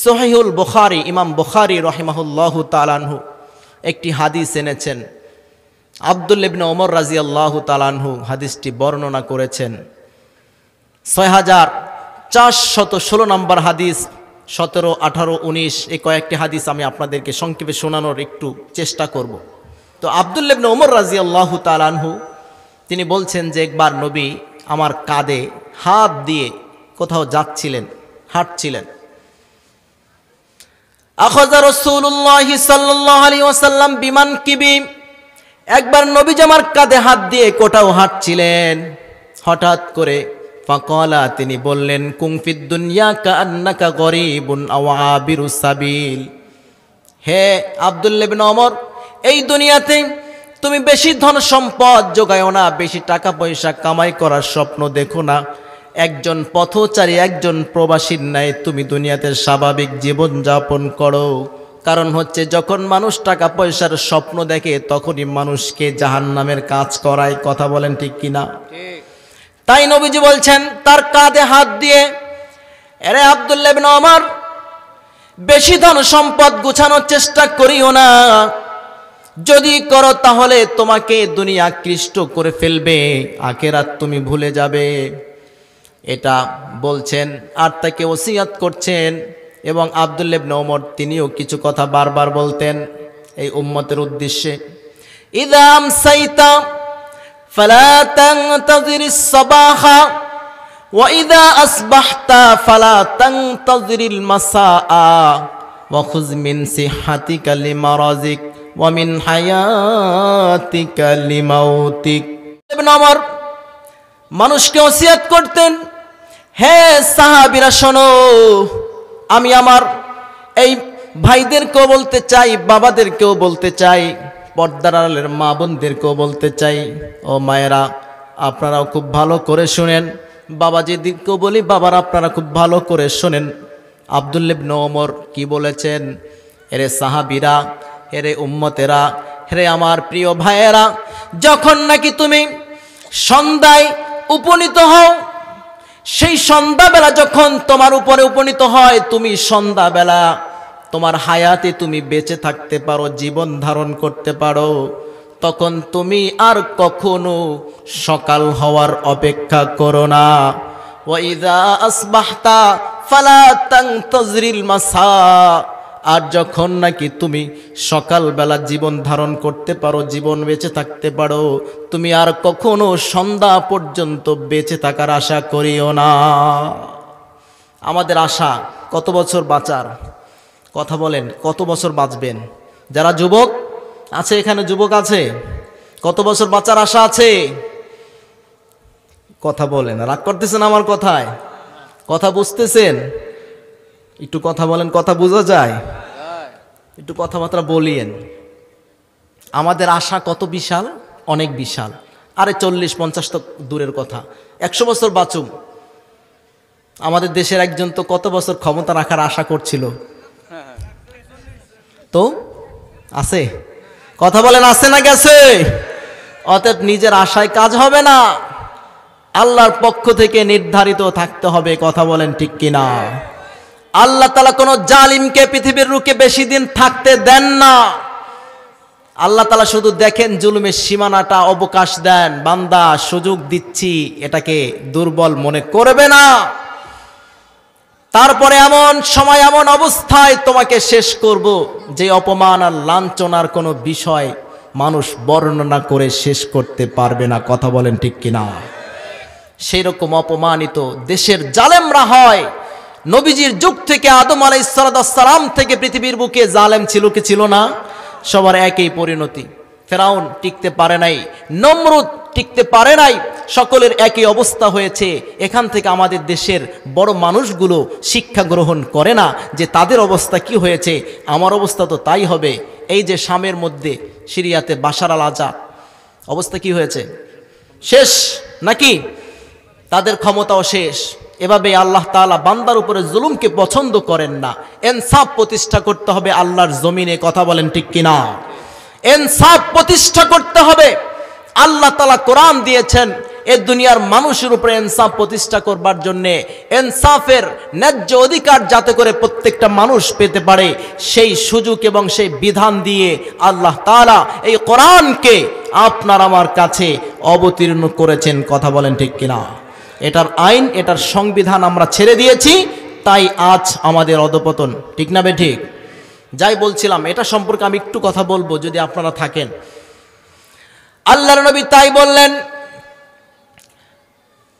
সহিহুল বুখারী, ইমাম বুখারী রাহিমাহুল্লাহু তাআলা আনহু একটি হাদিস এনেছেন। আব্দুল্লাহ ইবনে ওমর রাদিয়াল্লাহু তাআলা আনহু হাদিসটি বর্ণনা করেছেন। 6416 নম্বর হাদিস, 17, 18, 19 এই কয়েকটি হাদিস আমি আপনাদেরকে সংক্ষেপে শোনানোর একটু চেষ্টা করব। তো আব্দুল্লাহ ইবনে ওমর রাদিয়াল্লাহু তাআলা আনহু তিনি বলছেন যে একবার নবী আমার কাঁধে হাত দিয়ে কোথাও যাচ্ছিলেন, হাঁটছিলেন। আখাযা রাসূলুল্লাহ সাল্লাল্লাহু আলাইহি ওয়াসাল্লাম বিমানকিবি, একবার নবীজি আমার কাঁধে হাত দিয়ে কোথাও হাঁটছিলেন। হঠাৎ করে ফাকালা, তিনি বললেন, কুম ফিদ দুনিয়া কাআন্নাকা গরীবুন আও আবিরুস সাবিল। হে আব্দুল্লাহ ইবনে ওমর, এই দুনিয়াতে তুমি বেশি ধন সম্পদ জোগায়ও না, বেশি টাকা পয়সা কামাই করার স্বপ্ন দেখো না। একজন পথচারী, একজন প্রবাসীর ন্যায় তুমি দুনিয়াতে স্বাভাবিক জীবন যাপন করো। কারণ হচ্ছে যখন মানুষ টাকা পয়সার স্বপ্ন দেখে তখনই মানুষকে জাহান্নামের কাজ করায়। কথা বলেন ঠিক কিনা? তাই নবীজি বলছেন তার কাঁধে হাত দিয়ে, আরে আব্দুল্লাহ ইবনে ওমর, বেশি ধন সম্পদ গোছানোর চেষ্টা করিও না। যদি করো তাহলে তোমাকে দুনিয়া আকৃষ্ট করে ফেলবে, আখিরাত তুমি ভুলে যাবে। এটা বলছেন আর তাকে ওসিয়াত করছেন। এবং আব্দুল্লাহ ইবনে ওমর তিনিও কিছু কথা বারবার বলতেন এই উম্মতের উদ্দেশ্যে। ইযা আমসাইতা ফালা তানতাযিরিস সাবাহা ওয়া ইযা আসবাহতা ফালা তানতাযিরিল মাসাআ ওয়া খুয মিন সিহহাতিকা লিমারাজিক ওয়া মিন হায়াতিকা লিমাউতিক। ইবনে ওমর মানুষকে ওসিয়াত করতেন, হে সাহাবীরা শোনো, আমি আমার এই ভাইদেরকেও বলতে চাই, বাবাদেরকেও বলতে চাই, পর্দার আড়ালের মা বোনদেরকেও বলতে চাই, ও মায়েরা আপনারাও খুব ভালো করে শোনেন। বাবাজিদেরকেও বলি, বাবারা আপনারা খুব ভালো করে শোনেন। আব্দুল্লাহ ইবনে ওমর কি বলেছেন? এরে সাহাবীরা, এরে উম্মতেরা, হেরে আমার প্রিয় ভাইয়েরা, যখন নাকি তুমি সন্ধ্যায় উপনীত হও, সেই সন্ধ্যাবেলা যখন তোমার উপরে উপনীত হয়, তুমি সন্ধ্যাবেলা তোমার হায়াতে তুমি বেঁচে থাকতে পারো, জীবন ধারণ করতে পারো, তখন তুমি আর কখনো সকাল হওয়ার অপেক্ষা করো না। ওয়া ইযা আসবাহতা ফালা তানতাযিরিল মাসা, আর যখন নাকি তুমি সকালবেলা জীবন ধারণ করতে পারো, জীবন বেঁচে থাকতে পারো, তুমি আর কখনো সন্ধ্যা পর্যন্ত বেঁচে থাকার আশা করিও না। আমাদের আশা কত বছর বাঁচার? কথা বলেন, কত বছর বাঁচবেন? যারা যুবক আছে, এখানে যুবক আছে, কত বছর বাঁচার আশা আছে? কথা বলেন, রাগ করতেছেন আমার কথায়? কথা বুঝতেছেন? একটু কথা বলেন, কথা বোঝা যায়? একটু কথাবার্তা বলিয়েন। আমাদের আশা কত বিশাল, অনেক বিশাল। আরে 40-50 তো দূরের কথা, 100 বছর বাঁচুম। আমাদের দেশের একজন তো কত বছর ক্ষমতা রাখার আশা করছিল, তো আছে? কথা বলেন, আছে না গেছে? অতএব নিজের আশায় কাজ হবে না, আল্লাহর পক্ষ থেকে নির্ধারিত থাকতে হবে। কথা বলেন ঠিক কিনা? আল্লাহ তাআলা কোন জালিমকে পৃথিবীর রুকে বেশি দিন থাকতে দেন না। আল্লাহ তাআলা শুধু দেখেন জুলুমের সীমানাটা, অবকাশ দেন, বান্দা সুযোগ দিচ্ছি, এটাকে দুর্বল মনে করবে না। তারপরে এমন সময়, এমন অবস্থায় তোমাকে শেষ করব যে অপমান আর লাঞ্ছনার কোনো বিষয় মানুষ বর্ণনা করে শেষ করতে পারবে না। কথা বলেন ঠিক কিনা? সেই রকম অপমানিত দেশের জালেমরা হয়। নবীজির যুগ থেকে, আদম আলাইহিস সালাম থেকে পৃথিবীর বুকে জালেম ছিল কি ছিল না? সবার একই পরিণতি। ফেরাউন টিকতে পারে নাই, নমরুদ টিকতে পারে নাই, সকলের একই অবস্থা হয়েছে। এখান থেকে আমাদের দেশের বড় মানুষগুলো শিক্ষা গ্রহণ করে না যে তাদের অবস্থা কি হয়েছে, আমার অবস্থা তো তাই হবে। এই যে শামের মধ্যে সিরিয়াতে বাশার আল আসাদ, অবস্থা কি হয়েছে? শেষ নাকি? তাদের ক্ষমতাও শেষ। এভাবে আল্লাহ তাআলা বান্দার উপরে জুলুমকে পছন্দ করেন না। ইনসাফ প্রতিষ্ঠা করতে হবে আল্লাহর জমিনে। কথা বলেন ঠিক কিনা? ইনসাফ প্রতিষ্ঠা করতে হবে। আল্লাহ তাআলা কোরআন দিয়েছেন, এ দুনিয়ার মানুষের উপরে ইনসাফ প্রতিষ্ঠা করবার জন্যে, ইনসাফের ন্যায্য অধিকার যাতে করে প্রত্যেকটা মানুষ পেতে পারে, সেই সুযোগ এবং সেই বিধান দিয়ে আল্লাহ তাআলা এই কোরআনকে আপনার আমার কাছে অবতীর্ণ করেছেন। কথা বলেন ঠিক কিনা? এটার আইন, এটার সংবিধান আমরা ছেড়ে দিয়েছি, তাই আজ আমাদের অধপতন। ঠিক না বেঠিক? যাই বলছিলাম, এটা সম্পর্কে আমি একটু কথা বলবো যদি আপনারা থাকেন। আল্লাহর নবী তাই বললেন।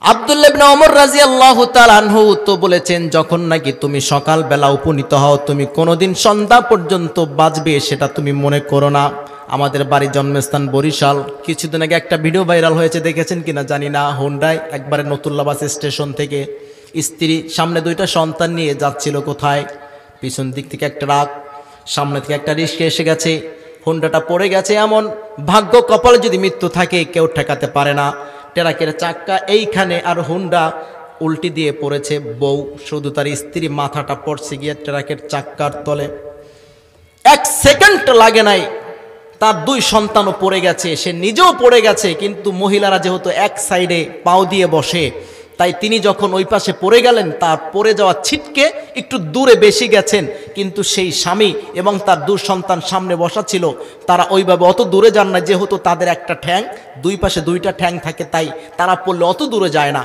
আব্দুল্লাহ ইবনে ওমর রাদিয়াল্লাহু তাআলা আনহু তো বলেছেন, যখন নাকি তুমি সকালবেলা উপনীত হও, তুমি কোনোদিন সন্ধ্যা পর্যন্ত বাঁচবে সেটা তুমি মনে করো না। আমাদের বাড়ির জন্মস্থান বরিশাল। কিছুদিন আগে একটা ভিডিও ভাইরাল হয়েছে, দেখেছেন কিনা জানি না। হোন্ডায় একবারে নতুল্লা বাস স্টেশন থেকে স্ত্রী সামনে দুইটা সন্তান নিয়ে যাচ্ছিল কোথায়, পিছন দিক থেকে একটা ট্রাক, সামনে থেকে একটা রিস্কা এসে গেছে, হোন্ডাটা পড়ে গেছে। এমন ভাগ্য কপালে যদি মৃত্যু থাকে কেউ ঠেকাতে পারে না। ট্রাকের চাক্কা এইখানে আর হোন্ডা উল্টি দিয়ে পড়েছে। বউ শুধু তার স্ত্রী মাথাটা পড়ছে গিয়ে ট্রাকের চাক্কার তলে। 1 সেকেন্ড লাগে নাই, তার 2 সন্তানও পড়ে গেছে, সে নিজেও পড়ে গেছে। কিন্তু মহিলারা যেহেতু এক সাইডে পাও দিয়ে বসে, তাই তিনি যখন ওই পাশে পড়ে গেলেন, তার পড়ে যাওয়া ছিটকে একটু দূরে বেশি গেছেন। কিন্তু সেই স্বামী এবং তার 2 সন্তান সামনে বসা ছিল, তারা ওইভাবে অত দূরে যান না, যেহেতু তাদের একটা ঠ্যাং, 2 পাশে 2টা ঠ্যাং থাকে, তাই তারা পড়লে অত দূরে যায় না।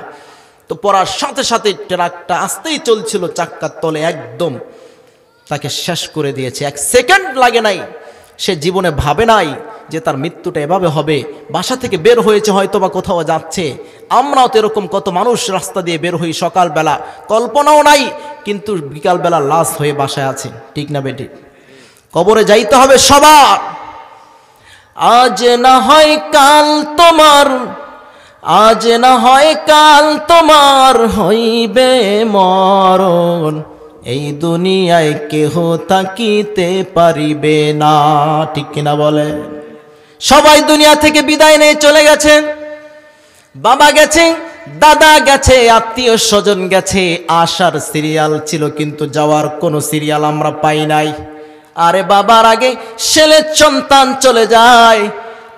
তো পড়ার সাথে সাথে ট্রাকটা আসতেই চলছিল, চাক্কার তলে একদম তাকে শেষ করে দিয়েছে। 1 সেকেন্ড লাগে নাই। সে জীবনে ভাবে নাই যে তার মৃত্যুটা এভাবে হবে। বাসা থেকে বের হয়েছে, হয়তো বা কোথাও যাচ্ছে। আমরাও তো এরকম কত মানুষ রাস্তা দিয়ে বের হই সকালবেলা, কল্পনাও নাই, কিন্তু বিকালবেলা লাশ হয়ে বাসায় আছে। ঠিক না বেটি? কবরে যাইতে হবে সবার। আজ না হয় কাল তোমার, আজ না হয় কাল তোমার হইবে মরণ, এই দুনিয়ায় কেহ থাকিতে পারিবে না। ঠিক কিনা বলে? সবাই দুনিয়া থেকে বিদায় নিয়ে চলে গেছেন। বাবা গেছে, দাদা গেছে, আত্মীয় স্বজন গেছে। আসার সিরিয়াল ছিল, কিন্তু যাওয়ার কোনো সিরিয়াল আমরা পাই নাই। আরে বাবার আগে ছেলের সন্তান চলে যায়,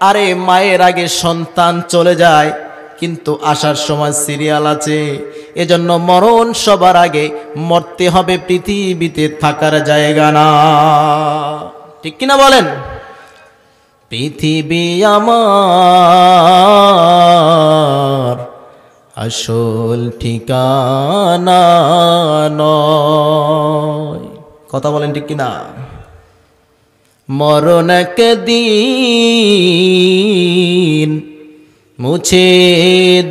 আরে মায়ের আগে সন্তান চলে যায়, কিন্তু আসার সময় সিরিয়াল আছে। এজন্য মরণ সবার আগে, মরতে হবে, পৃথিবীতে থাকার জায়গা না। ঠিক কিনা বলেন? পৃথিবী আমার আসল ঠিকানা নয়। কথা বলেন ঠিক কিনা? মরণ একদিন মুছে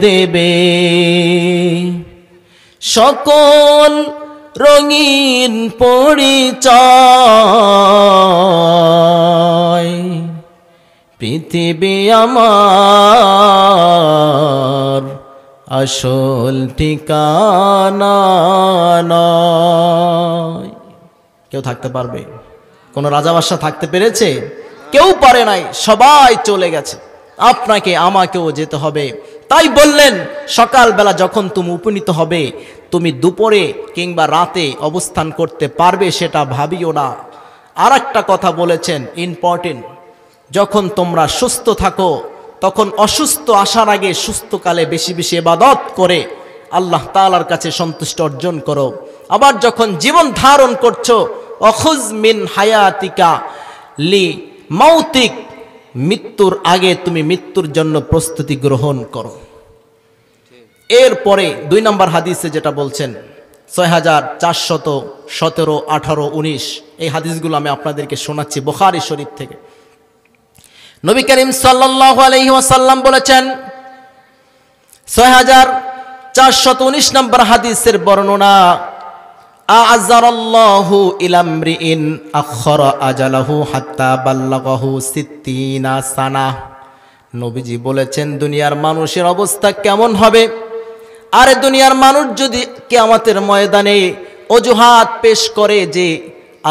দেবে সকল রঙিন পরিচয়। পৃথিবী আমার আসল ঠিকানা নয়। কেউ থাকতে পারবে? কোন রাজা বাদশা থাকতে পেরেছে? কেউ পারে নাই, সবাই চলে গেছে। আপনাকে আমাকেও যেতে হবে। তাই বললেন, সকালবেলা যখন তুমি উপনীত হবে, তুমি দুপুরে কিংবা রাতে অবস্থান করতে পারবে সেটা ভাবিও না। আর একটা কথা বলেছেন ইম্পর্টেন্ট, যখন তোমরা সুস্থ থাকো তখন অসুস্থ আসার আগে সুস্থকালে বেশি বেশি ইবাদত করে আল্লাহ তাআলার কাছে সন্তুষ্ট অর্জন করো। আবার যখন জীবন ধারণ করছো, অখুজ মিন হায়াতিকা লি মাউতিক, মৃত্যুর আগে তুমি মৃত্যুর জন্য প্রস্তুতি গ্রহণ করো। এরপরে 2 নম্বর হাদিসে যেটা বলছেন 6417, 18, 19, এই হাদিসগুলো আমি আপনাদেরকে শোনাচ্ছি বুখারী শরীফ থেকে। নবী করিম সাল্লাল্লাহু আলাইহি ওয়াসাল্লাম বলেছেন, 6419 নম্বর হাদিসের বর্ণনা, আ'যারাল্লাহু ইলামরিইন আখরা আজালাহু হাত্তা বাল্লাগাহু 60 সানা। নবীজি বলেছেন, দুনিয়ার মানুষের অবস্থা কেমন হবে? আরে দুনিয়ার মানুষ যদি কিয়ামতের ময়দানে অজুহাত পেশ করে যে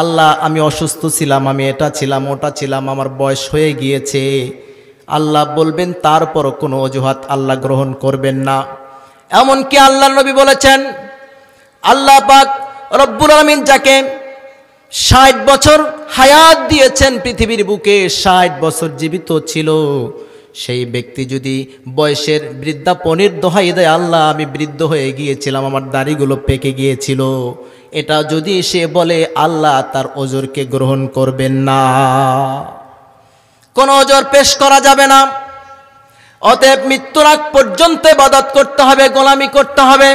আল্লাহ আমি অসুস্থ ছিলাম, আমি এটা ছিলাম, ওটা ছিলাম, আমার বয়স হয়ে গিয়েছে, আল্লাহ বলবেন তারপরও কোনো অজুহাত আল্লাহ গ্রহণ করবেন না। এমনকি আল্লাহ নবী বলেছেন, আল্লাহ পাক রব্বুল আলামিন যাকে 60 বছর হায়াত দিয়েছেন পৃথিবীর বুকে, 60 বছর জীবিত ছিল, সেই ব্যক্তি যদি বয়সের বৃদ্ধাপনির দোহাই দেয়, আল্লাহ আমি বৃদ্ধ হয়ে গিয়েছিলাম, আমার দাড়িগুলো পেকে গিয়েছিল, এটা যদি সে বলে, আল্লাহ তার ওজরকে গ্রহণ করবেন না, কোনো ওজর পেশ করা যাবে না। অতএব মৃত্যুর আগ পর্যন্ত ইবাদত করতে হবে, গোলামি করতে হবে।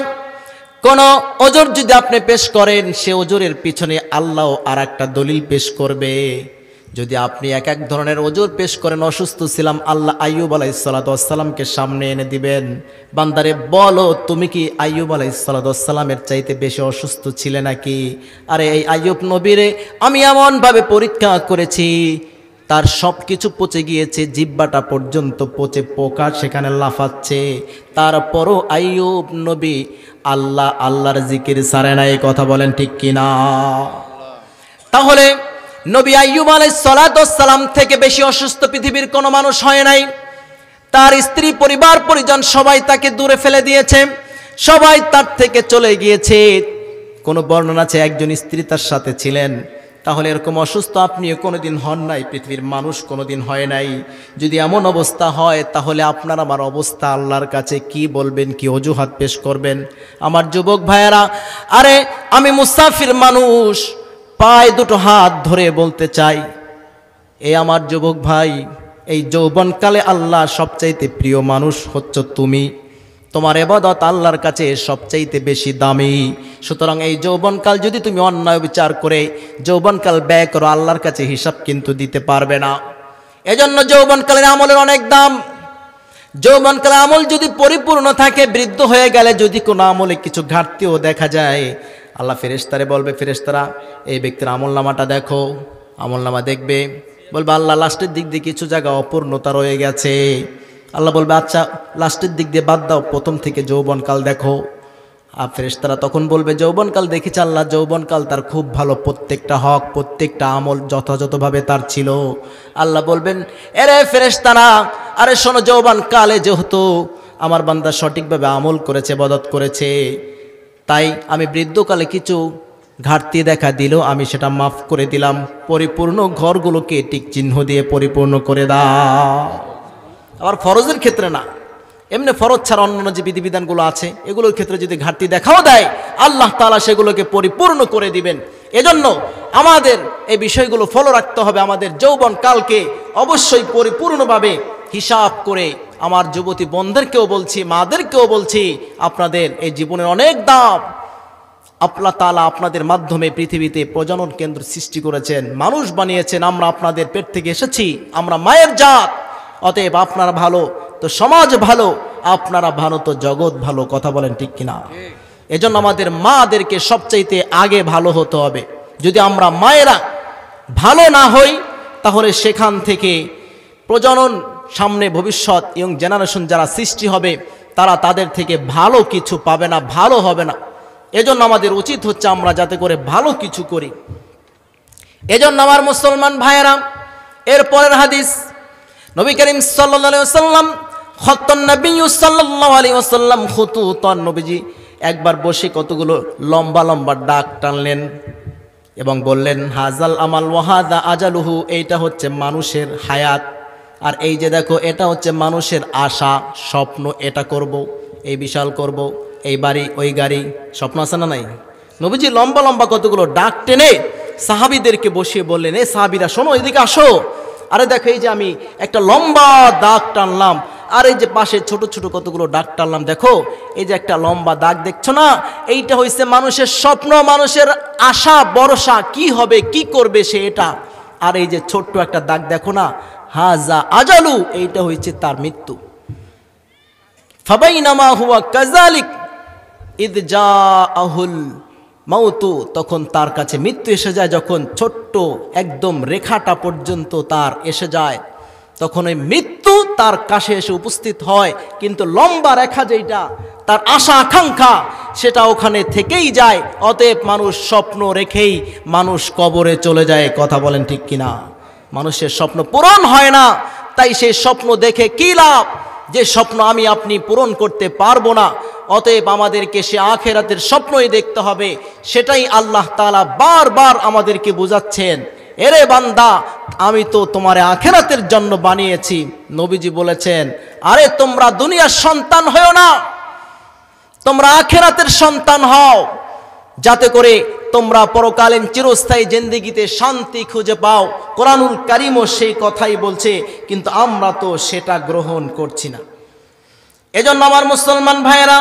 কোন ওজর যদি আপনি পেশ করেন, সে ওজরের পিছনে আল্লাহ আর একটা দলিল পেশ করবে। যদি আপনি এক এক ধরনের ওজর পেশ করেন, অসুস্থ ছিলাম, আল্লাহ আইয়ুব আলাইহিসসালামকে সামনে এনে দিবেন, বান্দারে বলো তুমি কি আইয়ুব আলাইহিসসালামের চাইতে বেশি অসুস্থ ছিলে নাকি? আরে এই আইয়ুব নবীরে আমি এমনভাবে পরীক্ষা করেছি, তার সব কিছু পচে গিয়েছে, জিহ্বাটা পর্যন্ত পচে পোকা সেখানে লাফাচ্ছে, তারপরও আইয়ুব নবী আল্লাহর জিকির ছাড়ে না। এই কথা বলেন ঠিক কিনা? তাহলে নবী আইয়ুব আলাইহিসসালাম থেকে বেশি অসুস্থ পৃথিবীর কোনো মানুষ হয় নাই। তার স্ত্রী, পরিবার, পরিজন সবাই তাকে দূরে ফেলে দিয়েছে, সবাই তার থেকে চলে গিয়েছে। কোনো বর্ণনা আছে একজন স্ত্রী তার সাথে ছিলেন। তাহলে এরকম অসুস্থ আপনিও কোনোদিন হন নাই, পৃথিবীর মানুষ কোনোদিন হয় নাই। যদি এমন অবস্থা হয়, তাহলে আপনার আমার অবস্থা আল্লাহর কাছে কি বলবেন, কি অজুহাত পেশ করবেন? আমার যুবক ভাইয়েরা, আরে আমি মুসাফির মানুষ, পায়ে দুটো হাত ধরে বলতে চাই, এই আমার যুবক ভাই, এই যৌবনকালে আল্লাহ সবচাইতে প্রিয় মানুষ হচ্ছে তুমি, তোমার ইবাদত আল্লাহর কাছে সবচাইতে বেশি দামি। সুতরাং এই যৌবনকাল যদি তুমি অন্যায় বিচার করে যৌবনকাল ব্যয় করো, আল্লাহর কাছে হিসাব কিন্তু দিতে পারবে না। এজন্য যৌবনকালের আমলের অনেক দাম। যৌবনকালের আমল যদি পরিপূর্ণ থাকে, বৃদ্ধ হয়ে গেলে যদি কোনো আমলে কিছু ঘাটতিও দেখা যায়, আল্লাহ ফেরেশতারে বলবে, ফেরেশতারা এই ব্যক্তির আমলনামাটা দেখো। আমলনামা দেখবে, বলবে আল্লাহ লাস্টের দিক দিয়ে কিছু জায়গা অপূর্ণতা রয়ে গেছে। আল্লাহ বলবে আচ্ছা লাস্টের দিক দিয়ে বাদ দাও, প্রথম থেকে যৌবনকাল দেখো। আর ফেরেশতারা তখন বলবে যৌবনকাল দেখেছি আল্লাহ, যৌবনকাল তার খুব ভালো, প্রত্যেকটা হক, প্রত্যেকটা আমল যথাযথভাবে তার ছিল। আল্লাহ বলবেন, এরে ফেরেশতারা, আরে শোনো, যৌবনকালে যেহেতু আমার বান্দা সঠিকভাবে আমল করেছে, ইবাদত করেছে, তাই আমি বৃদ্ধকালে কিছু ঘাটতি দেখা দিল, আমি সেটা মাফ করে দিলাম। পরিপূর্ণ ঘরগুলোকে টিক চিহ্ন দিয়ে পরিপূর্ণ করে দাও। আবার ফরজের ক্ষেত্রে না, এমনি ফরজ ছাড়া অন্যান্য যে বিধিবিধানগুলো আছে, এগুলোর ক্ষেত্রে যদি ঘাটতি দেখাও দেয়, আল্লাহ তাআলা সেগুলোকে পরিপূর্ণ করে দিবেন। এজন্য আমাদের এই বিষয়গুলো ফলো রাখতে হবে। আমাদের যৌবনকালকে অবশ্যই পরিপূর্ণভাবে হিসাব করে, আমার যুবতী বোনদেরকেও বলছি, মাদেরকেও বলছি, আপনাদের এই জীবনের অনেক দাম। আল্লাহ তাআলা আপনাদের মাধ্যমে পৃথিবীতে প্রজনন কেন্দ্র সৃষ্টি করেছেন, মানুষ বানিয়েছেন, আমরা আপনাদের পেট থেকে এসেছি, আমরা মায়ের জাত। অতএব আপনারা ভালো তো সমাজ ভালো, আপনারা ভালো তো জগৎ ভালো। কথা বলেন ঠিক কিনা? এজন্য আমাদের মাদেরকে সবচাইতে আগে ভালো হতে হবে। যদি আমরা মায়েরা ভালো না হই, তাহলে সেখান থেকে প্রজনন, সামনে ভবিষ্যৎ ইয়ং জেনারেশন যারা সৃষ্টি হবে, তারা তাদের থেকে ভালো কিছু পাবে না, ভালো হবে না। এজন্য আমাদের উচিত হচ্ছে আমরা যাতে করে ভালো কিছু করি। এজন্য আমার মুসলমান ভাইয়েরা, এর পরের হাদিস, নবী করিম সাল্লাল্লাহু আলাইহি ওয়াসাল্লাম, খাত্তান নবী সাল্লাল্লাহু আলাইহি ওয়াসাল্লাম খুতুতান, নবীজি একবার বসে কতগুলো লম্বা লম্বা ডাক টানলেন এবং বললেন, হাজাল আমাল ওয়াহাদা আজালুহু, এইটা হচ্ছে মানুষের হায়াত, আর এই যে দেখো এটা হচ্ছে মানুষের আশা, স্বপ্ন, এটা করব, এই বিশাল করব, এই বাড়ি, ওই গাড়ি, স্বপ্ন আছে না নাই? নবীজি লম্বা লম্বা কতগুলো ডাক টেনে সাহাবীদেরকে বসিয়ে বললেন, এ সাহাবীরা শোনো, এদিকে আসো। আরে দেখো, এই যে আমি একটা লম্বা দাগ টানলাম, আর এই যে পাশে ছোট ছোট কতগুলো দাগ টানলাম, দেখো এই যে একটা লম্বা দাগ দেখছো না, এইটা হইছে মানুষের স্বপ্ন, মানুষের আশা, ভরসা, কি হবে, কি করবে সে, এটা। আর এই যে ছোট্ট একটা দাগ দেখো না, হাজা আজালু, এইটা হইছে তার মৃত্যু। ফাবাইনামা হুয়া কাযালিক ইদ জাআহুল মাউতু, তখন তার কাছে মৃত্যু এসে যায়। যখন ছোট্ট একদম রেখাটা পর্যন্ত তার এসে যায়, তখন ওই মৃত্যু তার কাছে এসে উপস্থিত হয়, কিন্তু লম্বা রেখা যেটা তার আশা আকাঙ্ক্ষা, সেটা ওখানে থেকেই যায়। অতএব মানুষ স্বপ্ন রেখেই মানুষ কবরে চলে যায়। কথা বলেন ঠিক কিনা? মানুষের স্বপ্ন পূরণ হয় না, তাই সেই স্বপ্ন দেখে কি লাভ, যে স্বপ্ন আমি আপনি পূরণ করতে পারবো না। অতএব আমাদেরকে সে আখিরাতের স্বপ্নই দেখতে হবে। সেটাই আল্লাহ তাআলা বারবার আমাদেরকে বোঝাচ্ছেন। এরে বান্দা, আমি তো তোমারে আখিরাতের জন্য বানিয়েছি। নবীজি বলেছেন, আরে তোমরা দুনিয়ার সন্তান হও না, তোমরা আখিরাতের সন্তান হও, যাতে করে তোমরা পরকালীন চিরস্থায়ী জিন্দেগিতে শান্তি খুঁজে পাও। কোরআনুল কারীমও সেই কথাই বলছে, কিন্তু আমরা তো সেটা গ্রহণ করছি না। এজন্য আমার মুসলমান ভাইয়েরা,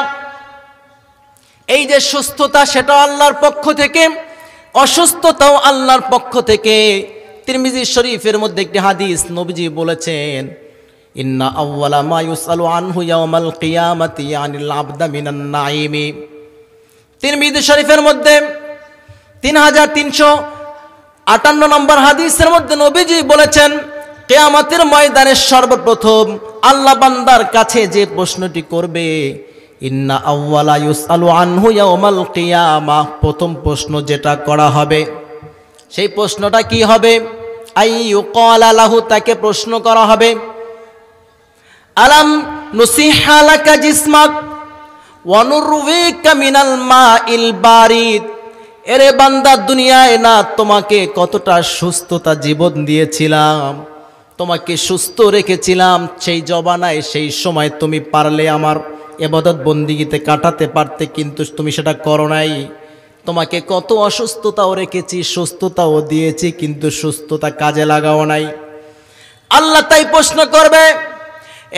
এই যে সুস্থতা সেটা আল্লাহর পক্ষ থেকে, অসুস্থতাও আল্লাহর পক্ষ থেকে। তিরমিজি শরীফের মধ্যে একটি হাদিস, নবীজি বলেছেন, ইন্না আউওয়ালা মা ইউসআলু আনহু ইয়াওমাল কিয়ামাতি আনিল আবদা মিনান নাঈমি। তিরমিজি শরীফের মধ্যে 3358 নম্বর হাদিসের মধ্যে নবীজি বলেছেন, কিয়ামতের ময়দানে সর্বপ্রথম আল্লাহ বান্দার কাছে যে প্রশ্নটি করবে, ইন্না আউওয়ালা ইউসআলু আনহু ইয়াওমাল কিয়ামা, প্রথম প্রশ্ন যেটা করা হবে, সেই প্রশ্নটা কি হবে? আইয়ুকালা লাহু, তাকে প্রশ্ন করা হবে, আলাম নুসিহা লাকা জিসমাক ওয়া নুরউইকা মিনাল মাইল বারিদ। এরে বান্দা, দুনিয়ায় না তোমাকে কতটা সুস্থতা জীবন দিয়েছিলাম, তোমাকে সুস্থ রেখেছিলাম, সেই জবানায় সেই সময় তুমি পারলে আমার ইবাদত বন্দিগিতে কাটাতে পারতে, কিন্তু তুমি সেটা করো নাই। তোমাকে কত অসুস্থতাও রেখেছি, সুস্থতাও দিয়েছি, কিন্তু সুস্থতা কাজে লাগাও নাই। আল্লাহ তাই প্রশ্ন করবে,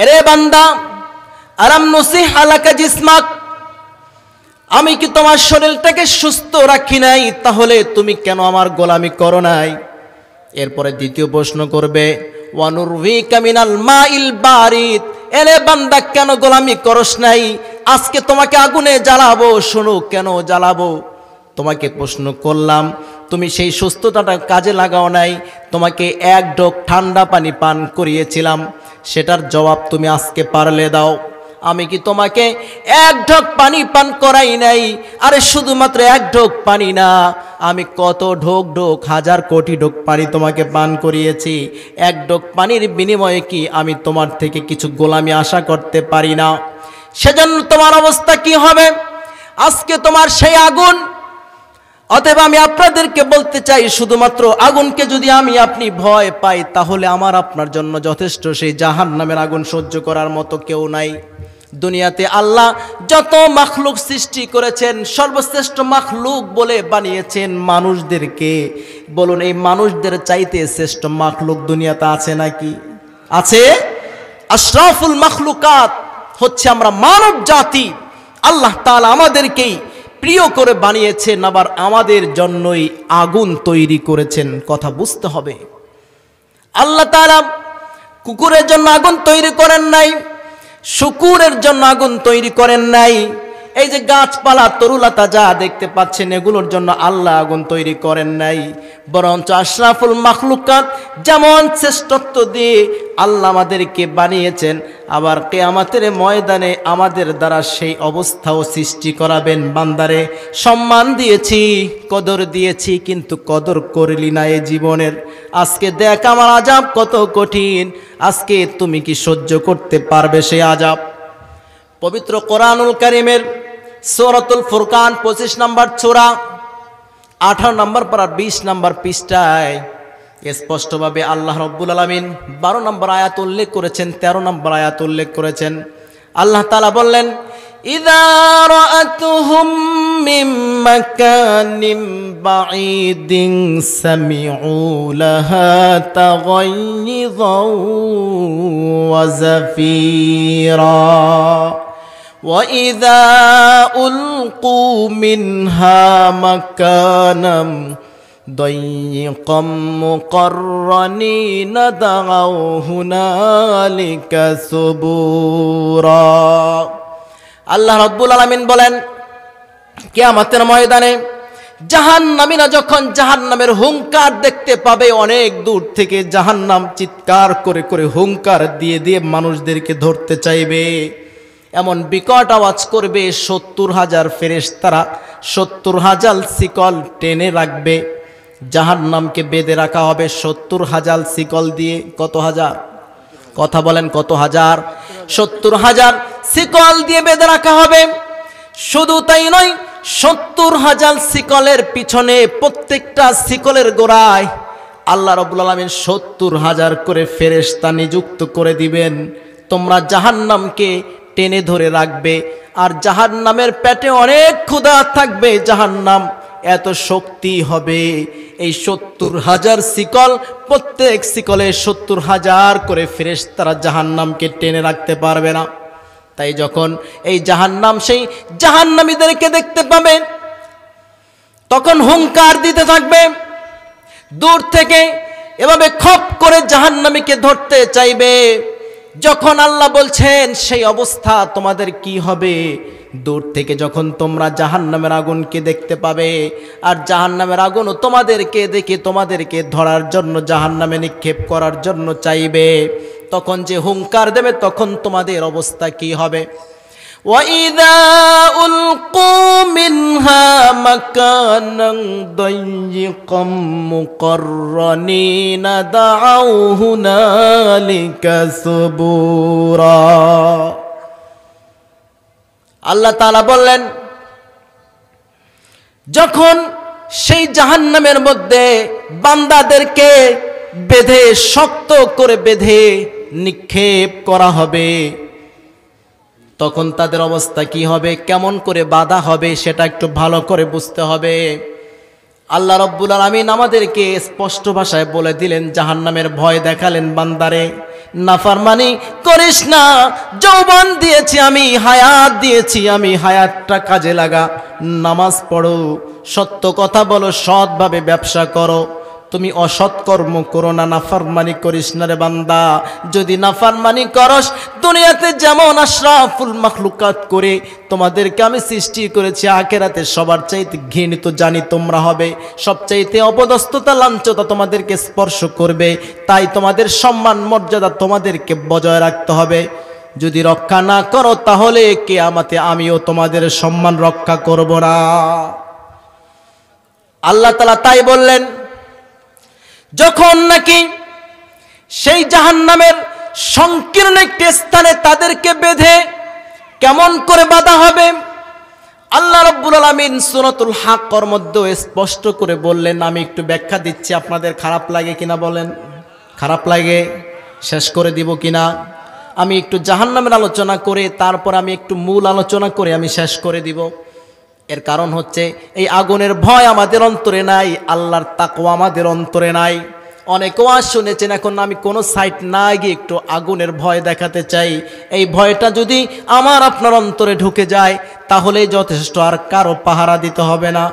এরে বান্দা, আলাম নুসিহা লাকা জিসমাক, আমি কি তোমার শরীরটাকে সুস্থ রাখি নাই? তাহলে তুমি কেন আমার গোলামি করো নাই? এরপরে দ্বিতীয় প্রশ্ন করবে, ওয়া নুরউইকা মিনাল মাইল বারিদ, এরে বান্দা কেন গোলামি করস নাই? আজকে তোমাকে আগুনে জ্বালাবো, শোনো কেন জ্বালাবো? তোমাকে প্রশ্ন করলাম, তুমি সেই সুস্থতাটা কাজে লাগাও নাই, তোমাকে এক ঢোক ঠান্ডা পানি পান করিয়েছিলাম, সেটার জবাব তুমি আজকে পারলে দাও। আমি কি তোমাকে এক ঢোক পানি পান করাই নাই? আরে শুধুমাত্র এক ঢোক পানি না, আমি কত ঢোক ঢোক, হাজার কোটি ঢোক পানি তোমাকে পান করিয়েছি। এক ঢোক পানির বিনিময়ে কি আমি তোমার থেকে কিছু গোলামি আশা করতে পারি না? সেজন্য তোমার অবস্থা কি হবে? আজকে তোমার সেই আগুন। অতএব আমি আপনাদেরকে বলতে চাই, শুধুমাত্র আগুনকে যদি আমি আপনি ভয় পাই, তাহলে আমার আপনার জন্য যথেষ্ট। সেই জাহান্নামের আগুন সহ্য করার মতো কেউ নাই। দুনিয়াতে আল্লাহ যত মাখলুক সৃষ্টি করেছেন, সর্বশ্রেষ্ঠ মাখলুক বলে বানিয়েছেন মানুষদেরকে। বলুন, এই মানুষদের চাইতে শ্রেষ্ঠ মাখলুক দুনিয়াতে আছে নাকি? আছে? আশরাফুল মাখলুকাত হচ্ছে আমরা মানব জাতি। আল্লাহ তাআলা আমাদেরকেই প্রিয় করে বানিয়েছেন, আবার আমাদের জন্যই আগুন তৈরি করেছেন। কথা বুঝতে হবে। আল্লাহ তাআলা কুকুরের জন্য আগুন তৈরি করেন নাই, শুকুরের জন্য আগুন তৈরি করেন নাই। এই যে গাছপালা তরুলতা যা দেখতে পাচ্ছেন, এগুলোর জন্য আল্লাহ আগুন তৈরি করেন নাই, বরঞ্চ আশরাফুল মাখলুকাত যেমন শ্রেষ্ঠত্ব দিয়ে আল্লাহ আমাদেরকে বানিয়েছেন, আবার কিয়ামতের ময়দানে আমাদের দ্বারা সেই অবস্থাও সৃষ্টি করাবেন। বান্দারে সম্মান দিয়েছি, কদর দিয়েছি, কিন্তু কদর করলি না এই জীবনের। আজকে দেখ আমার আযাব কত কঠিন, আজকে তুমি কি সহ্য করতে পারবে সেই আযাব? পবিত্র কোরআনুল কারীমের সূরাতুল ফুরকান 25 নম্বর সূরা 18 নম্বর পারা 20 নম্বর পৃষ্ঠায় স্পষ্টভাবে আল্লাহ রাব্বুল আলামিন 12 নম্বর আয়াত উল্লেখ করেছেন, 13 নম্বর আয়াত উল্লেখ করেছেন। আল্লাহ তাআলা বললেন, ইযা রাআতুহুম মিন মাকানিম বাঈদিন সামিউ লাহা তাগাইয়ুযাও ওয়া যাফীরা وَإِذَا أُلْقُوا مِنْهَا مَكَانًا ضَيِّقًا مُقَرَّنِينَ دَعَوْا هُنَالِكَ ثُبُورًا। আল্লাহ রাব্বুল আলামিন বলেন, কিয়ামতের ময়দানে জাহান্নামীরা যখন জাহান্নামের হুঙ্কার দেখতে পাবে, অনেক দূর থেকে জাহান্নাম চিৎকার করে করে হুঙ্কার দিয়ে দিয়ে মানুষদেরকে ধরতে চাইবে। এমন বিকট আওয়াজ করবে, 70,000 ফেরেশতারা 70,000 শিকল টেনে রাখবে। জাহান্নামকে বেঁধে রাখা হবে 70,000 শিকল দিয়ে। কত হাজার? কথা বলেন, কত হাজার? 70,000 শিকল দিয়ে বেঁধে রাখা হবে। শুধু তাই নয়, 70,000 শিকলের পিছনে প্রত্যেকটা শিকলের গোড়ায় আল্লাহ রাব্বুল আলামিন 70,000 করে ফেরেশতা নিযুক্ত করে দিবেন। তোমরা জাহান্নামকে টেনে ধরে রাখবে, আর জাহান্নামের পেটে অনেক ক্ষুধা থাকবে। জাহান্নাম এত শক্তি হবে, এই 70,000 শিকল, প্রত্যেক শিকলে 70,000 করে ফেরেশতারা জাহান্নামকে টেনে রাখতে পারবে না। তাই যখন এই জাহান্নাম সেই জাহান্নামীদেরকে দেখতে পাবে, তখন হুঙ্কার দিতে থাকবে দূর থেকে, এভাবে খপ করে জাহান্নামীকে ধরতে চাইবে। যখন আল্লাহ বলছেন সেই অবস্থা তোমাদের কি হবে, দূর থেকে যখন তোমরা জাহান্নামের আগুনকে দেখতে পাবে, আর জাহান্নামের আগুনও তোমাদেরকে দেখে তোমাদেরকে ধরার জন্য জাহান্নামে নিক্ষেপ করার জন্য চাইবে, তখন যে হুঙ্কার দেবে তখন তোমাদের অবস্থা কি হবে। وَإِذَا أُلْقُوا مِنْهَا مَكَانًا ضَيِّقًا مُقَرَّنِينَ دَعَوْا هُنَالِكَ ثُبُورًا। আল্লাহ তাআলা বললেন, যখন সেই জাহান্নামের মধ্যে বান্দাদেরকে বেঁধে, শক্ত করে বেঁধে নিক্ষেপ করা হবে, তখন তাদের অবস্থা কি হবে, কেমন করে বাধা হবে সেটা একটু ভালো করে বুঝতে হবে। আল্লাহ রাব্বুল আলামিন আমাদেরকে স্পষ্ট ভাষায় বলে দিলেন, জাহান্নামের ভয় দেখালেন, বান্দারে নাফরমানি করিস না, যৌবন দিয়েছি আমি, হায়াত দিয়েছি আমি, হায়াতটা কাজে লাগা, নামাজ পড়ো, সত্য কথা বলো, সৎভাবে ব্যবসা করো, তুমি অসৎ কর্ম করো না, নাফরমানি করিস না রে বান্দা। যদি নাফরমানি করস, দুনিয়াতে যেমন আশরাফুল মাখলুকাত করে তোমাদেরকে আমি সৃষ্টি করেছি, আখিরাতে সবার চাইতে ঘৃণিত জানি তোমরা হবে, সবচাইতে অপদস্থতা লাঞ্ছতা তোমাদেরকে স্পর্শ করবে। তাই তোমাদের সম্মান মর্যাদা তোমাদেরকে বজায় রাখতে হবে। যদি রক্ষা না করো তাহলে কিয়ামতে আমিও তোমাদের সম্মান রক্ষা করব না। আল্লাহ তাআলা তাই বললেন, যখন নাকি সেই জাহান্নামের সংকীর্ণ একটি স্থানে তাদেরকে বেঁধে কেমন করে বাঁধা হবে, আল্লাহ রাব্বুল আলামিন সূরাতুল হাক্কর মধ্যে স্পষ্ট করে বললেন। আমি একটু ব্যাখ্যা দিচ্ছি, আপনাদের খারাপ লাগে কিনা বলেন? খারাপ লাগে? শেষ করে দিব কিনা? আমি একটু জাহান্নামের আলোচনা করে তারপর আমি একটু মূল আলোচনা করে আমি শেষ করে দিব। এর কারণ হচ্ছে এই আগুনের ভয় আমাদের অন্তরে নাই, আল্লাহর তাকওয়া আমাদের অন্তরে নাই। অনেক ওয়াজ শুনেছেন, এখন আমি কোনো সাইট না গিয়ে একটু আগুনের ভয় দেখাতে চাই। এই ভয়টা যদি আমার আপনার অন্তরে ঢুকে যায় তাহলে যথেষ্ট, আর কারো পাহারা দিতে হবে না।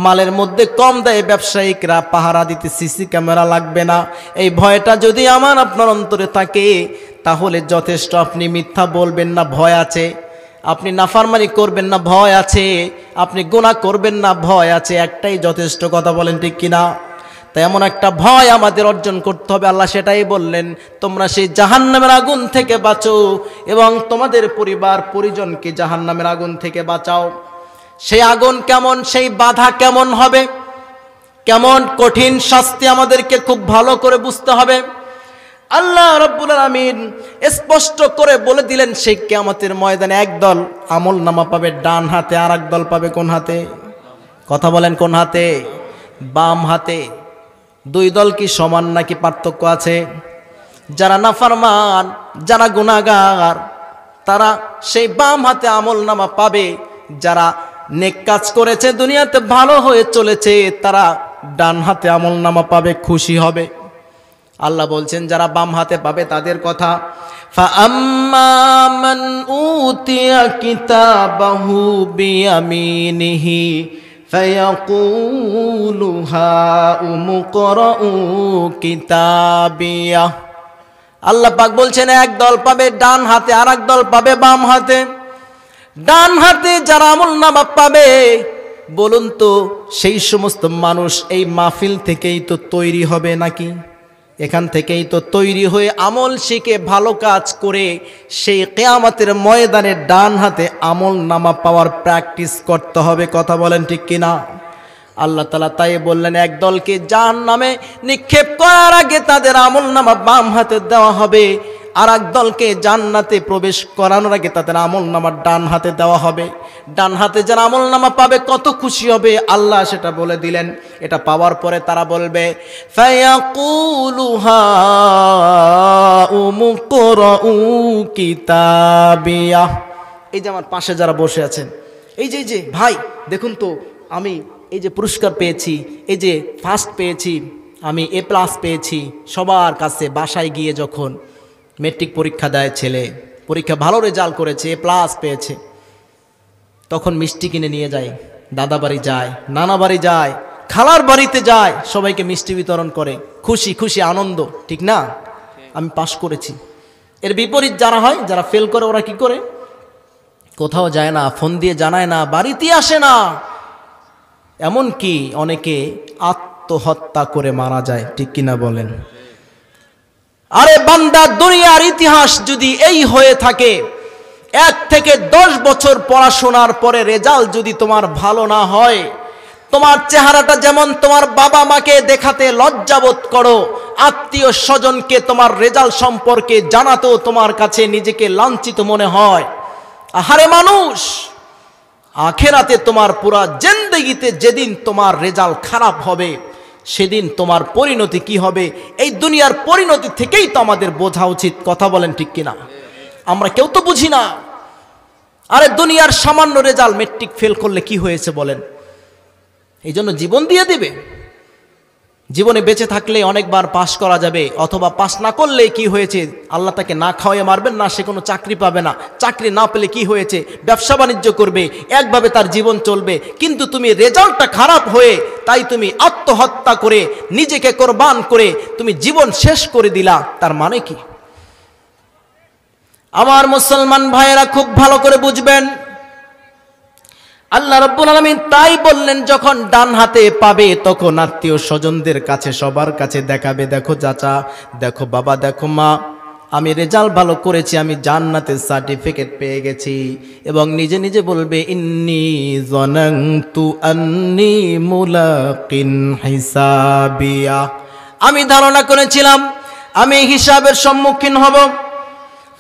মালের মধ্যে কম দেয় ব্যবসায়িকরা, পাহারা দিতে সিসি ক্যামেরা লাগবে না। এই ভয়টা যদি আমার আপনার অন্তরে থাকে তাহলে যথেষ্ট। আপনি মিথ্যা বলবেন না, ভয় আছে। আপনি নাফরমানি করবেন না, ভয় আছে। আপনি গুনাহ করবেন না, ভয় আছে। একটাই যথেষ্ট, কথা বলেন ঠিক কিনা? তাই এমন একটা ভয় আমাদের অর্জন করতে হবে। আল্লাহ সেটাই বললেন, তোমরা সেই জাহান্নামের আগুন থেকে বাঁচো এবং তোমাদের পরিবার পরিজনকে জাহান্নামের আগুন থেকে বাঁচাও। সেই আগুন কেমন, সেই বাধা কেমন হবে, কেমন কঠিন শাস্তি আমাদেরকে খুব ভালো করে বুঝতে হবে। আল্লাহ রাব্বুল আলামিন স্পষ্ট করে বলে দিলেন, সেই কিয়ামতের ময়দানে একদল আমল নামা পাবে ডান হাতে, আর একদল পাবে কোন হাতে? কথা বলেন, কোন হাতে? বাম হাতে। দুই দল কি সমান নাকি পার্থক্য আছে? যারা নাফরমান, যারা গুনাহগার, তারা সেই বাম হাতে আমল নামা পাবে। যারা নেক কাজ করেছে, দুনিয়াতে ভালো হয়ে চলেছে, তারা ডান হাতে আমল নামা পাবে, খুশি হবে। আল্লাহ বলছেন যারা বাম হাতে পাবে তাদের কথা, ফাআম্মা মান উতিয়া কিতাবাহু বিয়ামিনিহি ফায়াকুলু হাউমু করাউ কিতাবিয়া। আল্লাহ পাক বলছেন এক দল পাবে ডান হাতে, আর এক দল পাবে বাম হাতে। ডান হাতে যারা আমলনামা পাবে, বলুন তো সেই সমস্ত মানুষ এই মাহফিল থেকেই তো তৈরি হবে নাকি? এখান থেকেই তো তৈরি হয়ে আমল শিখে ভালো কাজ করে সেই কিয়ামতের ময়দানে ডান হাতে আমল নামা পাওয়ার প্র্যাকটিস করতে হবে। কথা বলেন ঠিক কিনা? আল্লাহ তাআলা তাই বললেন, এক দলকে জাহান্নামে নিক্ষেপ করার আগে তাদের আমল নামা বাম হাতে দেওয়া হবে, আর এক দলকে জান্নাতে প্রবেশ করানোর আগে তাদের আমলনামা ডান হাতে দেওয়া হবে। ডান হাতে যারা আমলনামা পাবে কত খুশি হবে আল্লাহ সেটা বলে দিলেন। এটা পাওয়ার পরে তারা বলবে ফায়াকুলু হাউমু কুরউ কিতাবিয়া। এই যে আমার পাশে যারা বসে আছেন, এই যে ভাই দেখুন তো, আমি এই যে পুরস্কার পেয়েছি, এই যে ফার্স্ট পেয়েছি, আমি A+ পেয়েছি। সবার কাছে বাসায় গিয়ে যখন মেট্রিক পরীক্ষা দেয় ছেলে, পরীক্ষা ভালো রেজাল্ট করেছে, A+ পেয়েছে, তখন মিষ্টি কিনে নিয়ে যায়, দাদা বাড়ি যায়, নানা বাড়ি যায়, খালার বাড়িতে যায়, সবাইকে মিষ্টি বিতরণ করে, খুশি খুশি আনন্দ, ঠিক না? আমি পাশ করেছি। এর বিপরীত যারা হয়, যারা ফেল করে, ওরা কি করে? কোথাও যায় না, ফোন দিয়ে জানায় না, বাড়িতে আসে না, এমনকি অনেকে আত্মহত্যা করে মারা যায়, ঠিক কিনা বলেন? আরে বান্দা, দুনিয়ার ইতিহাস যদি এই হয়ে থাকে, 1 থেকে 10 বছর পড়াশোনার পরে রেজাল্ট যদি তোমার ভালো না হয়, তোমার চেহারাটা যেমন তোমার বাবা মাকে দেখাতে লজ্জাবোধ করো, আত্মীয় স্বজনকে তোমার রেজাল্ট সম্পর্কে জানাতেও তোমার কাছে নিজেকে লাঞ্ছিত মনে হয়। আহারে মানুষ, আখেরাতে তোমার পুরা জিন্দেগিতে যেদিন তোমার রেজাল্ট খারাপ হবে, সেদিন তোমার পরিণতি কি হবে, এই দুনিয়ার পরিণতি থেকেই তো আমাদের বোঝা উচিত। কথা বলেন ঠিক কিনা? আমরা কেউ তো বুঝি না। আরে দুনিয়ার সামান্য রেজাল্ট, মেট্রিক ফেল করলে কি হয়েছে বলেন? এই জন্য জীবন দিয়ে দিবে। জীবনে বেঁচে থাকলে অনেকবার পাশ করা যাবে, অথবা পাশ না করলে কি হয়েছে, আল্লাহ তাকে না খাওয়াইয়ে মারবেন না, সে কোনো চাকরি পাবে না। চাকরি না পেলে কি হয়েছে, ব্যবসা বাণিজ্য করবে, একভাবে তার জীবন চলবে। কিন্তু তুমি রেজাল্টটা খারাপ হয়ে তাই তুমি আত্মহত্যা করে, নিজেকে কোরবান করে তুমি জীবন শেষ করে দিলা, তার মানে কি? আমার মুসলমান ভাইয়েরা খুব ভালো করে বুঝবেন, আল্লাহ রাব্বুল আলামিন তাই বললেন, যখন ডান হাতে পাবে তখন আত্মীয় স্বজনদের কাছে, সবার কাছে দেখাবে, দেখো চাচা, দেখো বাবা, দেখো মা, আমি রেজাল্ট ভালো করেছি, আমি জান্নাতের সার্টিফিকেট পেয়ে গেছি। এবং নিজে নিজে বলবে ইন্নী যানানতু আন্নী মুলাকিন হিসাবিয়া, আমি ধারণা করেছিলাম আমি হিসাবের সম্মুখীন হব।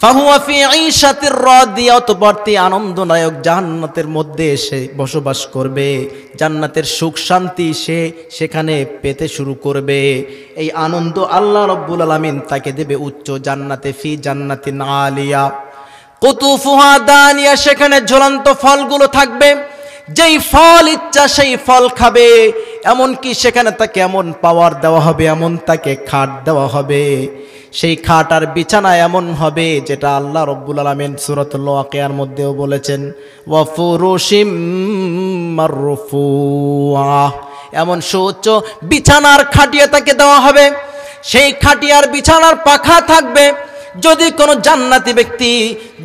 ফাহুয়া ফি ঈশাতির রাদিয়া, অতঃপর আনন্দদায়ক জান্নাতের মধ্যে সে বসবাস করবে, জান্নাতের সুখ শান্তি সে সেখানে পেতে শুরু করবে। এই আনন্দ আল্লাহ রাব্বুল আলামিন তাকে দেবে উচ্চ জান্নাতে, ফি জান্নাতিন আলিয়া কুতুফুহা দানিয়া, সেখানে ঝুলন্ত ফলগুলো থাকবে, যেই ফল ইচ্ছা সেই ফল খাবে। এমনকি সেখানে তাকে এমন পাওয়ার দেওয়া হবে, এমন তাকে খাট দেওয়া হবে, সেই খাট আর বিছানা এমন হবে যেটা আল্লাহ রাব্বুল আলামিন সূরাতুল ওয়াকিয়ার মধ্যেও বলেছেন, ওয়া ফুরুশিম মারফুআ, এমন সুউচ্চ বিছানার খাটিয়া তাকে দেওয়া হবে। সেই খাটিয়ার বিছানার পাখা থাকবে। যদি কোনো জান্নাতি ব্যক্তি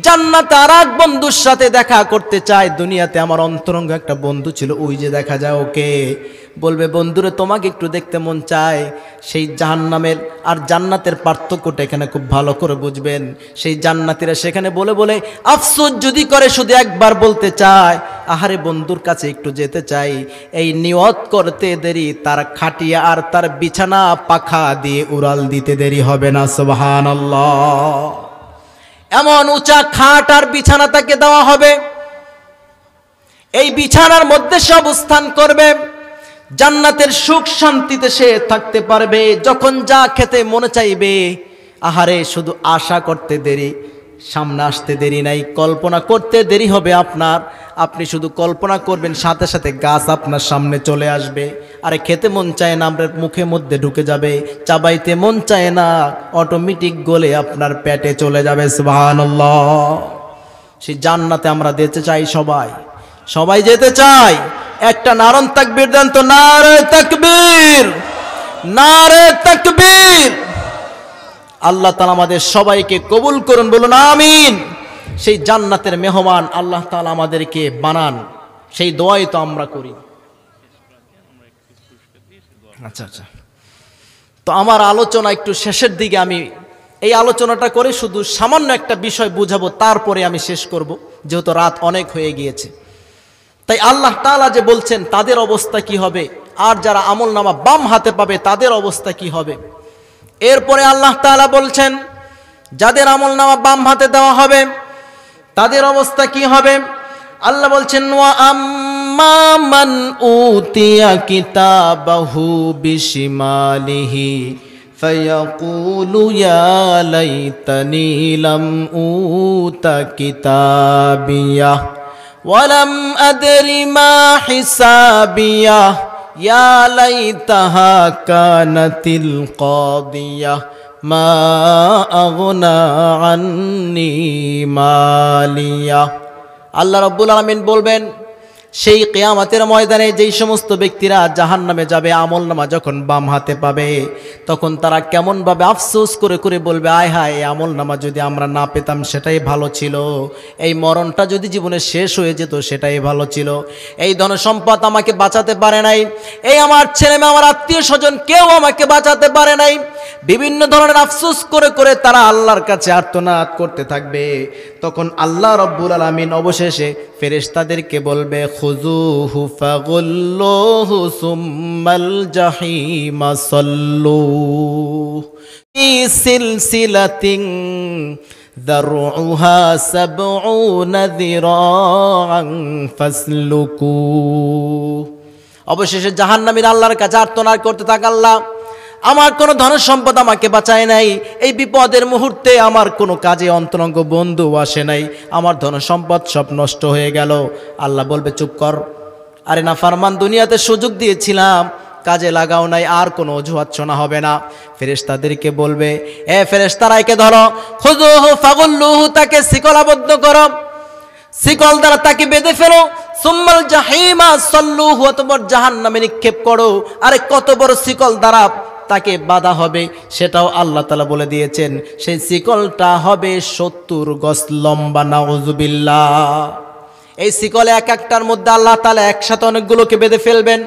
জান্নাতে আর এক বন্ধুর সাথে দেখা করতে চায়, দুনিয়াতে আমার অন্তরঙ্গ একটা বন্ধু ছিল, ওই যে দেখা যায় ওকে, বলবে বন্ধুরে তোমাকে একটু দেখতে মন চায়। সেই জাহান্নামের আর জান্নাতের পার্থক্যটা এখানে খুব ভালো করে বুঝবেন। সেই জান্নাতীরা সেখানে বলে বলে আফসোস যদি করে, শুধু একবার বলতে চায়, আহারে বন্ধুর কাছে একটু যেতে চাই। এই নিয়ত করতে দেরি, তার খাটিয়া আর তার বিছানা পাখা দিয়ে উড়াল দিতে দেরি হবে না। সুবহানাল্লাহ, এমন উঁচা খাট আর বিছানা তাকে দেওয়া হবে। এই বিছানার মধ্যে সে অবস্থান করবে, জান্নাতের সুখ শান্তিতে সে থাকতে পারবে। যখন যা খেতে মনে চাইবে, আহারে শুধু আশা করতে দেরি, সামনে আসতে দেরি নাই, কল্পনা করতে দেরি হবে আপনার। আপনি শুধু কল্পনা করবেন, সাথে সাথে গাছ আপনার সামনে চলে আসবে। আরে খেতে মন চায় না, আপনার মুখের মধ্যে ঢুকে যাবে। চাবাইতে মন চায় না, অটোমেটিক গলে আপনার পেটে চলে যাবে। সুবহানাল্লাহ, সেই জান্নাতে আমরা যেতে চাই, সবাই যেতে চাই। একটা নারণ তাকবীর দেন তো, নারে তাকবীর, নারে তাকবীর। আল্লাহ তাআলা আমাদের সবাইকে কবুল করুন, বলুন আমিন। সেই জান্নাতের মেহমান আল্লাহ তাআলা আমাদেরকে বানান, সেই দোয়াই তো আমরা করি। আচ্ছা, তো আমার আলোচনা একটু শেষের দিকে, আমি এই আলোচনাটা করে শুধু সামান্য একটা বিষয় বুঝাবো, তারপরে আমি শেষ করব, যেহেতু রাত অনেক হয়ে গিয়েছে। তাই আল্লাহ তাআলা যে বলছেন তাদের অবস্থা কি হবে, আর যারা আমলনামা বাম হাতে পাবে তাদের অবস্থা কি হবে। এরপরে আল্লাহ তাআলা বলছেন যাদের আমলনামা বাম হাতে দেওয়া হবে তাদের অবস্থা কি হবে? আল্লাহ বলছেন, ওয়া আম্মা মান উতিয়া কিতাবাহু বিশিমালিহি ফায়াকুলু ইয়া লাইতানি লাম উতা কিতাবিয়া ওয়া লাম আদরি মা হিসাবিয়া ইয়া লাইতাহা কানাতিল কাদিয়া মা আগনা আন্নি মালিয়া। আল্লাহ রাব্বুল আলামিন বলবেন, সেই কিয়ামতের ময়দানে যেই সমস্ত ব্যক্তিরা জাহান্নামে যাবে, আমলনামা যখন বাম হাতে পাবে তখন তারা কেমনভাবে আফসোস করে করে বলবে, আয় হায়, এই আমলনামা যদি আমরা না পেতাম সেটাই ভালো ছিল, এই মরণটা যদি জীবনে শেষ হয়ে যেত সেটাই ভালো ছিল, এই ধন সম্পদ আমাকে বাঁচাতে পারে নাই, এই আমার ছেলে মেয়ে আমার আত্মীয় স্বজন কেউ আমাকে বাঁচাতে পারে নাই। বিভিন্ন ধরনের আফসোস করে করে তারা আল্লাহর কাছে আর্তনাদ করতে থাকবে। তখন আল্লাহ রাব্বুল আলামিন অবশেষে ফেরেশতাদেরকে বলবে, খুযুহু ফাগুল্লুহু সুম্মাল জাহিমা সাল্লু ফি সিলসিলাতিন যারউহা সাবউনা যিরাআন ফাসলুকু। অবশেষে জাহান্নামীরা আল্লাহর কাছে আর্তনাদ করতে থাকে, আল্লাহ, আমার কোনো ধন সম্পদ আমাকে বাঁচায় নাই, এই বিপদের মুহূর্তে আমার কোনো কাজে অন্তরঙ্গ বন্ধু আসে নাই, আমার ধন সম্পদ সব নষ্ট হয়ে গেল। আল্লাহ বলবে, চুপ কর, আরে না ফারমান, দুনিয়াতে সুযোগ দিয়েছিলাম, কাজে লাগাও নাই, আর কোনো অজুহাত শোনা হবে না। ফেরেশতাদেরকে বলবে, এ ফেরেশতারা, একে ধরো, খুযুহু ফাগুল্লুহু, তাকে শিকলাবদ্ধ করো, শিকল দ্বারা তাকে বেঁধে ফেলো, সুম্মাল জাহিমা সাল্লুহু, অতঃপর জাহান্নামে নিক্ষেপ করো। আরে কত বড় শিকল দ্বারা তাকে বাঁধা হবে সেটাও আল্লাহ তাআলা বলে দিয়েছেন, সেই শিকলটা হবে 70 গজ লম্বা, নাউযুবিল্লাহ। এই শিকলে এক একটার মধ্যে আল্লাহ তাআলা একসাথে অনেকগুলোকে বেঁধে ফেলবেন।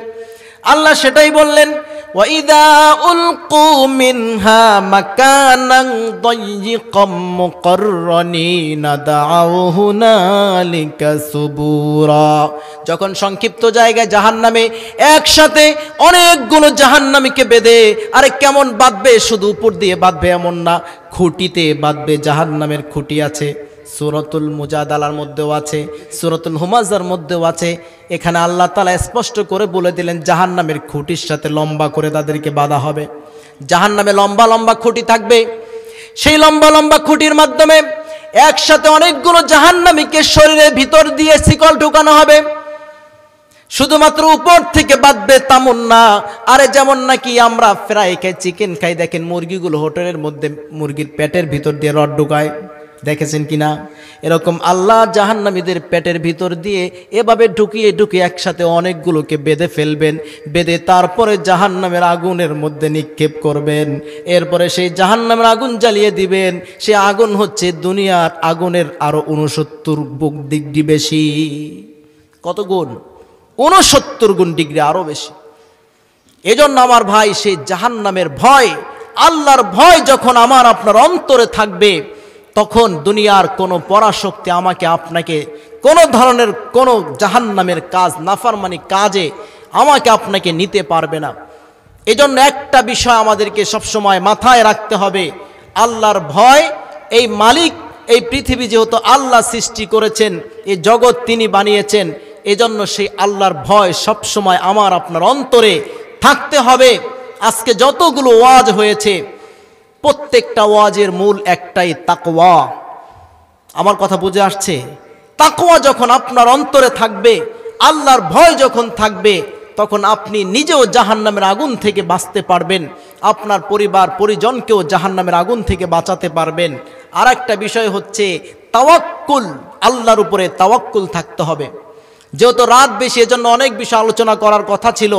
আল্লাহ সেটাই বললেন, ওয়া ইযা উলকু মিনহা মাকানান দায়্যিকাম মুকাররানিনা দাউ হুনালিকা সুবুরা। যখন সংক্ষিপ্ত জায়গায় জাহান্নামে একসাথে অনেকগুলো জাহান্নামীকে বেঁধে, আরে কেমন বাঁধবে, শুধু উপর দিয়ে বাঁধবে এমন না, খুঁটিতে বাঁধবে। জাহান্নামের খুঁটি আছে, সূরাতুল মুজাদালার মধ্যেও আছে, সূরাতুল হুমাজার মধ্যেও আছে। এখানে আল্লাহ তাআলা স্পষ্ট করে বলে দিলেন, জাহান্নামের খুঁটির সাথে লম্বা করে তাদেরকে বাঁধা হবে। জাহান্নামে লম্বা লম্বা খুঁটি থাকবে, সেই লম্বা লম্বা খুঁটির মাধ্যমে একসাথে অনেকগুলো জাহান্নামীকে শরীরের ভিতর দিয়ে শিকল ঢুকানো হবে। শুধুমাত্র উপর থেকে বাঁধবে তেমন না, আরে যেমন নাকি আমরা ফ্রাই খাই, চিকেন খাই, দেখেন মুরগিগুলো হোটেলের মধ্যে মুরগির পেটের ভিতর দিয়ে রড ঢুকায়, দেখেছেন কিনা? এরকম আল্লাহ জাহান্নামীদের পেটের ভিতর দিয়ে এভাবে ঢুকিয়ে ঢুকিয়ে একসাথে অনেকগুলোকে বেঁধে ফেলবেন, বেঁধে তারপরে জাহান্নামের আগুনের মধ্যে নিক্ষেপ করবেন। এরপরে সেই জাহান্নামের আগুন জ্বালিয়ে দিবেন। সে আগুন হচ্ছে দুনিয়ার আগুনের আরো 69 ডিগ্রি বেশি। কত গুণ? 69 গুণ ডিগ্রি আরো বেশি। এজন্য আমার ভাই, সেই জাহান্নামের ভয়, আল্লাহর ভয় যখন আমার আপনার অন্তরে থাকবে, তখন দুনিয়ার কোনো পরাশক্তি আমাকে আপনাকে কোনো ধরনের কোনো জাহান্নামের কাজ, নাফরমানি কাজে আমাকে আপনাকে নিতে পারবে না। এজন্য একটা বিষয় আমাদেরকে সবসময় মাথায় রাখতে হবে, আল্লাহর ভয়। এই মালিক, এই পৃথিবী যেহেতু আল্লাহ সৃষ্টি করেছেন, এই জগৎ তিনি বানিয়েছেন, এজন্য সেই আল্লাহর ভয় সবসময় আমার আপনার অন্তরে থাকতে হবে। আজকে যতগুলো ওয়াজ হয়েছে, প্রত্যেকটা ওয়াজের মূল একটাই, তাকওয়া। আমার কথা বুঝে আসছে? তাকওয়া যখন আপনার অন্তরে থাকবে, আল্লাহর ভয় যখন থাকবে, তখন আপনি নিজেও জাহান্নামের আগুন থেকে বাঁচতে পারবেন, আপনার পরিবার পরিজনকেও জাহান্নামের আগুন থেকে বাঁচাতে পারবেন। আর একটা বিষয় হচ্ছে তাওয়াক্কুল, আল্লাহর উপরে তাওয়াক্কুল থাকতে হবে। যেহেতু রাত বেশি, এজন্য অনেক বিষয় আলোচনা করার কথা ছিল,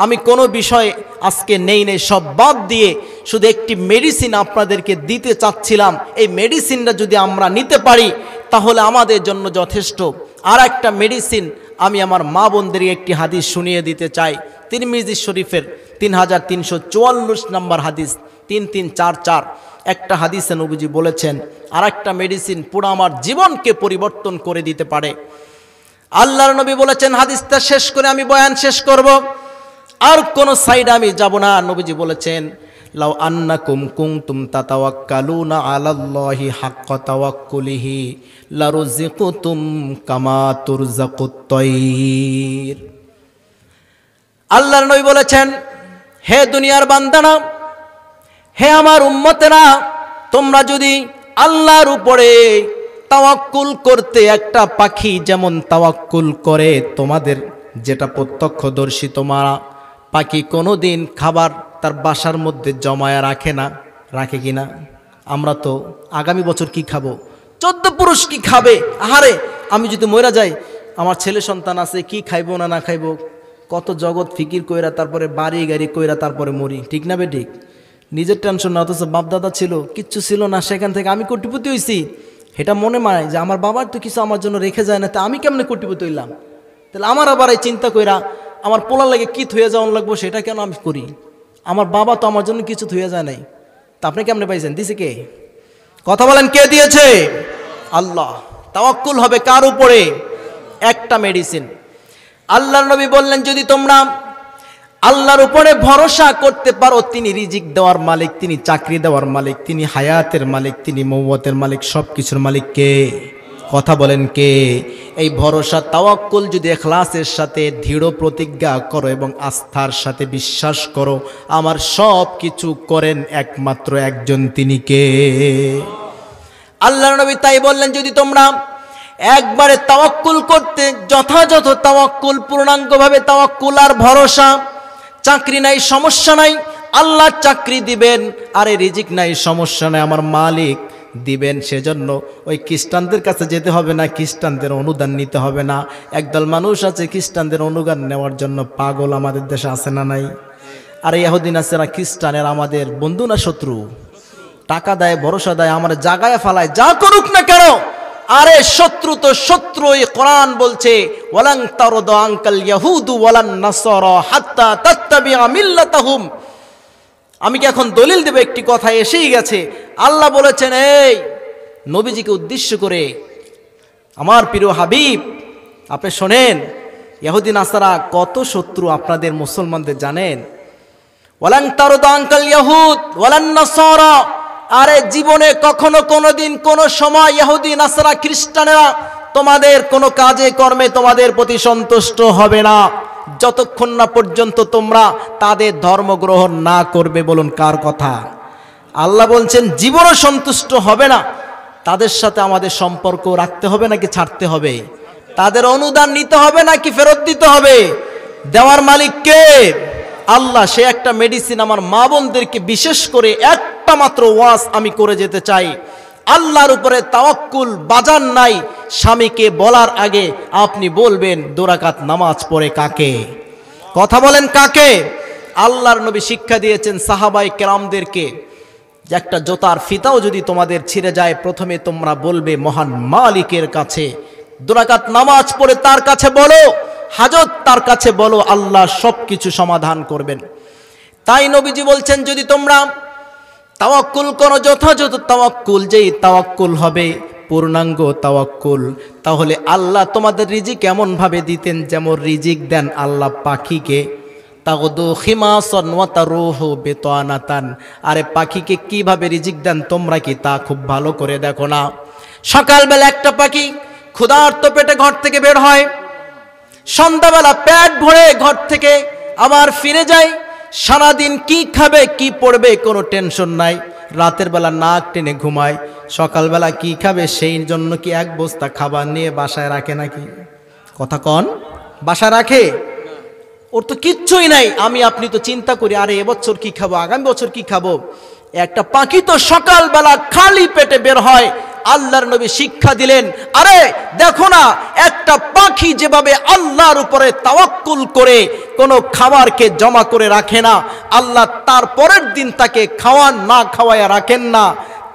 আমি কোনো বিষয় আজকে নেই, সব বাদ দিয়ে শুধু একটি মেডিসিন আপনাদেরকে দিতে চাচ্ছিলাম। এই মেডিসিনটা যদি আমরা নিতে পারি তাহলে আমাদের জন্য যথেষ্ট। আর একটা মেডিসিন আমি আমার মা বোনদের একটি হাদিস শুনিয়ে দিতে চাই, তিরমিজি শরীফের 3344 নম্বর হাদিস, 3344। একটা হাদিসে নবীজি বলেছেন, আর একটা মেডিসিন পুরো আমার জীবনকে পরিবর্তন করে দিতে পারে। আল্লাহর নবী বলেছেন, হাদিসটা শেষ করে আমি বয়ান শেষ করব, আর কোন সাইডে আমি যাব না। নবীজি বলেছেন, লাউ আন্নাকুম কুনতুম তাতাওয়াক্কালুনা আলাল্লাহি হাক্কা তাওয়াক্কুলিহি লারুযিকুতুম কামা তুরযাকুত তায়র। আল্লাহর নবী বলেছেন, হে দুনিয়ার বান্দারা, হে আমার উম্মতেরা, তোমরা যদি আল্লাহর উপরে তাওয়াক্কুল করতে, একটা পাখি যেমন তাওয়াক্কুল করে, তোমাদের যেটা প্রত্যক্ষদর্শী, তোমরা পাখি কোনোদিন খাবার তার বাসার মধ্যে জমায়া রাখে না, রাখে কিনা? আমরা তো আগামী বছর কি খাবো, 14 পুরুষ কি খাবে, আহারে আমি যদি মরে যাই, আমার ছেলে সন্তান আছে, কি খাইবো না না খাইবো, কত জগৎ ফিকির কইরা তারপরে বাড়ি গাড়ি কইরা তারপরে মরি, ঠিক না বেঠিক? নিজের টেনশন না, অথচ বাপদাদা ছিল, কিচ্ছু ছিল না, সেখান থেকে আমি কোটিপতি হইছি, এটা মনে মায় যে আমার বাবার তো কিছু আমার জন্য রেখে যায় না, তা আমি কেমনে কোটিপতি হইলাম? তাহলে আমার আবার এই চিন্তা কইরা আমার পোলার লাগে কি থুয়ে যাওয়ান লাগবো, সেটা কেন আমি করি? আমার বাবা তো আমার জন্য কিছু থুয়ে যায় নাই, তা আপনি কেমনে পাইছেন? দিছে কে? কথা বলেন, কে দিয়েছে? আল্লাহ। তাওয়াক্কুল হবে কার উপরে? একটা মেডিসিন। আল্লাহর নবী বললেন, যদি তোমরা আল্লাহর উপরে ভরসা করতে পারো, তিনি রিজিক দেওয়ার মালিক, তিনি চাকরি দেওয়ার মালিক, তিনি হায়াতের মালিক, তিনি মওয়াতের মালিক, সব কিছুর মালিক কে? কথা বলেন কে? এই ভরসা তাওয়াক্কুল যদি ইখলাসের সাথে দৃঢ় প্রতিজ্ঞা করো এবং আস্থার সাথে বিশ্বাস করো, আমার সব কিছু করেন একমাত্র একজন, তিনি কে? আল্লাহর নবী তাই বললেন, যদি তোমরা একবারে তাওয়াক্কুল করতে, যথাযথ তাওয়াক্কুল, পূর্ণাঙ্গভাবে তাওয়াক্কুল আর ভরসা, চাকরি নাই সমস্যা নাই, আল্লাহ চাকরি দিবেন, আরে রিজিক নাই সমস্যা নাই, আমার মালিক দিবেন, সেজন্য ওই খ্রিস্টানদের কাছে যেতে হবে না, খ্রিস্টানদের অনুদান নিতে হবে না। একদল মানুষ আছে খ্রিস্টানদের অনুদান নেওয়ার জন্য পাগল, আমাদের দেশে আছে না নাই? আর ইহুদি নাসারা খ্রিস্টানের আমাদের বন্ধু না শত্রু? টাকা দেয়, ভরসা দেয়, আমার জাগায় ফালায়, যা করুক না কেন, আরে শত্রু তো শত্রু। এই কোরআন বলছে, ওয়ালান তারদা আনকাল ইয়াহুদু ওয়ালান নাসারা হাত্তা তাত্তাবিআ মিল্লাতাহুম। আমি কি এখন দলিল দেব? একটি কথা এসেই গেছে। আল্লাহ বলেছেন, এই নবীজিকে উদ্দেশ্য করে, আমার প্রিয় হাবিব, আপনি শোনেন, ইহুদি নাসারা কত শত্রু আপনাদের মুসলমানদের, জানেন? ওয়ালান তারদা আনকাল ইয়াহুদ ওয়ালান নাসারা, আরে জীবনে কখনো কোনোদিন কোনো সময় ইহুদি নাসারা খ্রিস্টানেরা তোমাদের কোনো কাজে কর্মে তোমাদের প্রতি সন্তুষ্ট হবে না, যতক্ষণ না পর্যন্ত তোমরা তাদের ধর্ম গ্রহণ না করবে। বলুন কার কথা? আল্লাহ বলছেন জীবনও সন্তুষ্ট হবে না। তাদের সাথে আমাদের সম্পর্ক রাখতে হবে নাকি ছাড়তে হবে? তাদের অনুদান নিতে হবে নাকি ফেরত দিতে হবে? দেওয়ার মালিক কে? আল্লাহ। সে একটা মেডিসিন। আমার মা বোনদেরকে বিশেষ করে একটা মাত্র ওয়াজ আমি করে যেতে চাই, আল্লাহর উপরে তাওয়াক্কুল বাজার নাই। স্বামীকে বলার আগে আপনি বলবেন 2 রাকাত নামাজ পড়ে কাকে? কথা বলেন কাকে? আল্লাহর নবী শিক্ষা দিয়েছেন সাহাবায়ে কেরামদেরকে যে একটা জোতার ফিতাও যদি তোমাদের ছিঁড়ে যায়, প্রথমে তোমরা বলবে মহান মালিকের কাছে, 2 রাকাত নামাজ পড়ে তার কাছে বলো, হাজত তার কাছে বলো, আল্লাহ সব কিছু সমাধান করবেন। তাই নবীজি বলছেন যদি তোমরা তাওয়াক্কুল করো, যথাযথ তাওয়াক্কুল, যেই তাওয়াক্কুল হবে পূর্ণাঙ্গ তাওয়াক্কুল, তাহলে আল্লাহ তোমাদের রিজিক এমন ভাবে দিতেন যেমন রিজিক দেন আল্লাহ পাখিকে। তাগদু খিমাসান ওয়া তারুহু বিতানাতান। আরে পাখিকে কিভাবে রিজিক দেন তোমরা কি তা খুব ভালো করে দেখো না? সকালবেলা একটা পাখি ক্ষুধার্ত পেটে ঘর থেকে বের হয়, সন্ধ্যাবেলা পেট ভরে ঘর থেকে আবার ফিরে যায়। সারাদিন কি খাবে কি পড়বে কোনো টেনশন নাই, রাতের বেলা নাক টেনে ঘুমায়। সকালবেলা কি খাবে সেই জন্য কি 1 বস্তা খাবার নিয়ে বাসায় রাখে নাকি? কথা কন, বাসায় রাখে? ওর তো কিচ্ছুই নাই। আমি আপনি তো চিন্তা করি, আরে এবছর কি খাবো, আগামী বছর কি খাবো। একটা পাখি তো সকালবেলা খালি পেটে বের হয়। আল্লাহর নবী শিক্ষা দিলেন, আরে দেখো না, একটা পাখি যেভাবে আল্লাহর উপরে তাওয়াক্কুল করে কোনো খাবারকে জমা করে রাখে না, আল্লাহ তার পরের দিন তাকে খাওয়ান না খাওয়ায়া রাখেন না।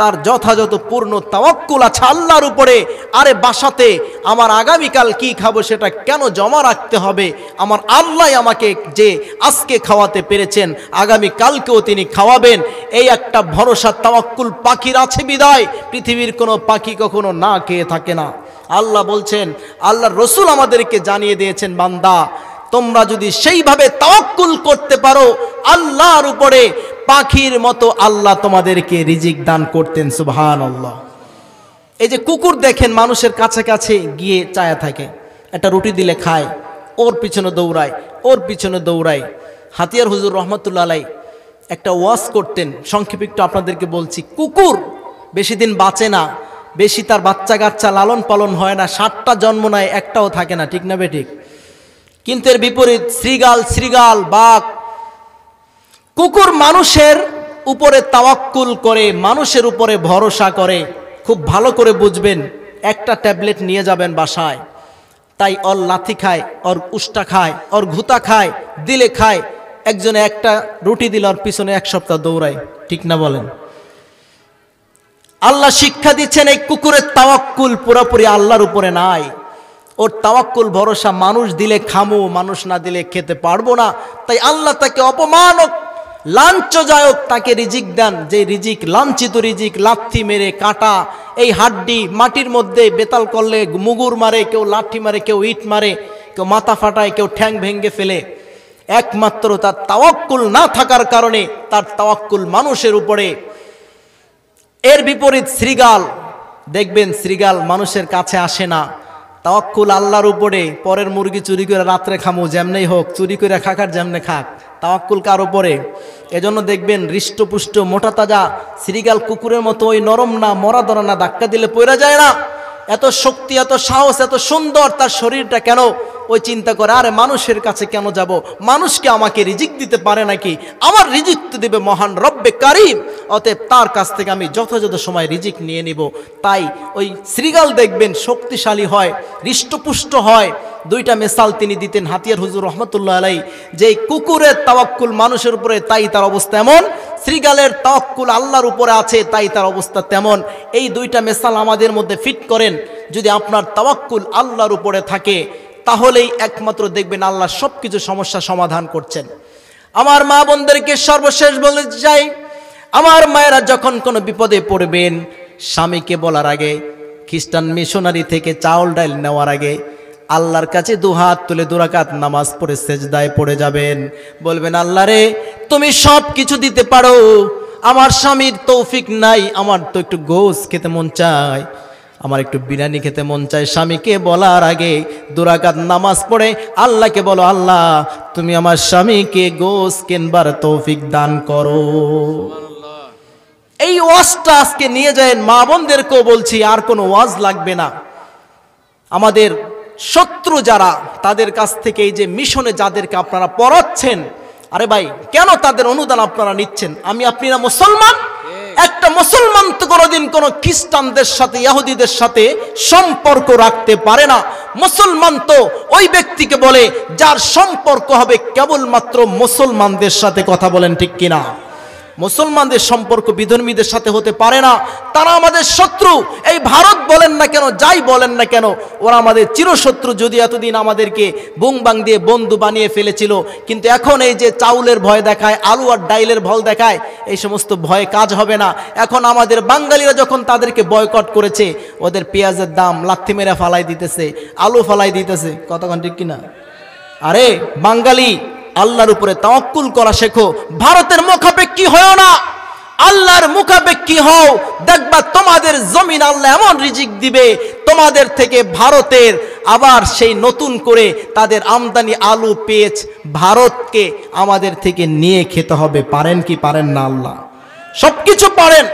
তার যথাযথ পূর্ণ তাওয়াক্কুল আছে আল্লাহর উপরে। আরে বাসাতে আমার আগামীকাল কি খাবো সেটা কেন জমা রাখতে হবে? আমার আল্লাহ আমাকে যে আজকে খাওয়াতে পেরেছেন, আগামী কালকেও তিনি খাওয়াবেন। এই একটা ভরসা তাওয়াক্কুল পাখির আছে বিদায় পৃথিবীর কোনো পাখি কখনো না খেয়ে থাকে না। আল্লাহ বলছেন, আল্লাহর রসুল আমাদেরকে জানিয়ে দিয়েছেন, বান্দা তোমরা যদি সেইভাবে তাওয়াক্কুল করতে পারো আল্লাহর উপরে, পাখির মতো আল্লাহ তোমাদেরকে রিজিক দান করতেন। সুবহানাল্লাহ। এই যে কুকুর দেখেন মানুষের কাছে কাছে গিয়ে চায়া থাকে, একটা রুটি দিলে খায়, ওর পিছনে দৌড়ায়, ওর পিছনে দৌড়ায়। হাতিয়ার হুজুর রহমতুল্লাহ আলাই একটা ওয়াজ করতেন, সংক্ষেপে একটু আপনাদেরকে বলছি। কুকুর বেশি দিন বাঁচে না, বেশি তার বাচ্চা কাচ্চা লালন পালন হয় না, 7টা জন্ম নেয়, একটাও থাকে না, ঠিক না বেঠিক? কিন্তু এর বিপরীত শৃগাল, বাঘ, কুকুর মানুষের উপরে তাওয়াক্কুল করে, মানুষের উপরে ভরসা করে। খুব ভালো করে বুঝবেন, একটা ট্যাবলেট নিয়ে যাবেন বাসায়, তাই ওর লাথি খায়, ওর উষ্টা খায়, ওর ঘুতা খায়, দিলে খায়। একজনে একটা রুটি দিলে ওর পিছনে 1 সপ্তাহ দৌড়ায়, ঠিক না বলেন? আল্লাহ শিক্ষা দিচ্ছেন এই কুকুরের তাওয়াক্কুল পুরোপুরি আল্লাহর উপরে নাই। ওর তাওয়াক্কুল ভরসা মানুষ দিলে খামু, মানুষ না দিলে খেতে পারবো না। তাই আল্লাহ তাকে অপমানক, লাঞ্ছদায়ক তাকে রিজিক দেন, যে রিজিক লাঞ্ছিত রিজিক, লাথি মেরে, কাটা, এই হাড্ডি মাটির মধ্যে বেতাল করলে মুগুর মারে, কেউ লাঠি মারে, কেউ ইট মারে, কেউ মাথা ফাটায়, কেউ ঠ্যাং ভেঙে ফেলে। একমাত্র তার তাওয়াক্কুল না থাকার কারণে, তার তাওয়াক্কুল মানুষের উপরে। এর বিপরীত শৃগাল দেখবেন, শৃগাল মানুষের কাছে আসে না, তাওয়াক্কুল আল্লাহর উপরে। পরের মুরগি চুরি করে রাত্রে খামু, যেমনেই হোক, চুরি করে খাকার যেমনে খাক, তাওয়াক্কুল কার উপরে? এজন্য দেখবেন হৃষ্টপুষ্ট মোটা তাজা শৃগাল কুকুরের মতো ওই নরম না, মরা ধরা না, ধাক্কা দিলে পড়ে যায় না। এত শক্তি, এত সাহস, এত সুন্দর তার শরীরটা, কেন ওই চিন্তা করে আরে মানুষের কাছে কেন যাব, মানুষকে আমাকে রিজিক দিতে পারে নাকি, আমার রিজিক তো দেবে মহান রব্বে কারিম, অতএব তার কাছ থেকে আমি যথাযথ সময় রিজিক নিয়ে নিব। তাই ওই শৃগাল দেখবেন শক্তিশালী হয়, হৃষ্টপুষ্ট হয়। 2টা মিসাল তিনি দিতেন হাতিয়ার হুজুর রহমতুল্লাহ আলাই, যে কুকুরের তাওয়াক্কুল মানুষের উপরে, তাই তার অবস্থা এমন। শৃগালের তাওয়াক্কুল আল্লাহর উপরে আছে, তাই তার অবস্থা তেমন। এই 2টা মিসাল আমাদের মধ্যে ফিট করেন। যদি আপনার তাওয়াক্কুল আল্লাহর উপরে থাকে, তাহলেই একমাত্র দেখবেন আল্লাহ সব কিছু সমস্যা সমাধান করছেন। আমার মা বোনদেরকে সর্বশেষ বলতে চাই, আমার মায়েরা যখন কোনো বিপদে পড়বেন, স্বামীকে বলার আগে, খ্রিস্টান মিশনারি থেকে চাউল ডাল নেওয়ার আগে আল্লাহর কাছে 2 হাত তুলে 2 রাকাত নামাজ পড়ে সেজদায় পড়ে যাবেন। বলবেন, আল্লাহ রে, তুমি সব কিছু দিতে পারো, আমার স্বামীর তৌফিক নাই, আমার তো একটু গোশ খেতে মন চায়, আমার একটু বিরিয়ানি খেতে মন চায়। স্বামীকে বলার আগে 2 রাকাত নামাজ পড়ে আল্লাহকে বলো, আল্লাহ তুমি আমার স্বামীকে গোশ কেনবার তৌফিক দান করো। এই ওয়াজটা আজকে নিয়ে যায় মা বোনদেরকেও বলছি, আর কোনো ওয়াজ লাগবে না। আমাদের শত্রু যারা, তাদের কাছ থেকে এই যে মিশনে যাদেরকে আপনারা পড়াচ্ছেন, আরে ভাই কেন তাদের অনুদান আপনারা নিচ্ছেন? আপনারা মুসলমান, একটা মুসলমান তো কোনোদিন কোনো খ্রিস্টানদের সাথে, ইহুদিদের সাথে সম্পর্ক রাখতে পারে না। মুসলমান তো ওই ব্যক্তিকে বলে যার সম্পর্ক হবে কেবলমাত্র মুসলমানদের সাথে। কথা বলেন ঠিক কিনা? মুসলমানদের সম্পর্ক বিধর্মীদের সাথে হতে পারে না। তারা আমাদের শত্রু। এই ভারত বলেন না কেন, যাই বলেন না কেন, ওরা আমাদের চিরশত্রু। যদি এতদিন আমাদেরকে বুংবাং দিয়ে বন্ধু বানিয়ে ফেলেছিল, কিন্তু এখন এই যে চাউলের ভয় দেখায়, আলু আর ডাইলের ভয় দেখায়, এই সমস্ত ভয়ে কাজ হবে না। এখন আমাদের বাঙালিরা যখন তাদেরকে বয়কট করেছে, ওদের পেঁয়াজের দাম লাথি মেরে ফালাই দিতেছে, আলু ফালাই দিতেছে। কতক্ষণ ঠিক কিনা? আরে বাঙালি, আল্লাহর উপরে তাওয়াক্কুল করা শেখো। ভারতের মুখাপেক্ষী হও না, আল্লাহর মুখাপেক্ষী হও। দেখবা তোমাদের জমিন আল্লাহ এমন রিজিক দিবে, তোমাদের থেকে ভারতের আবার সেই নতুন করে তাদের আমদানি আলু পেঁয়াজ ভারতকে আমাদের থেকে নিয়ে খেতে হবে। পারেন কি পারেন না? আল্লাহ সবকিছু পারেন।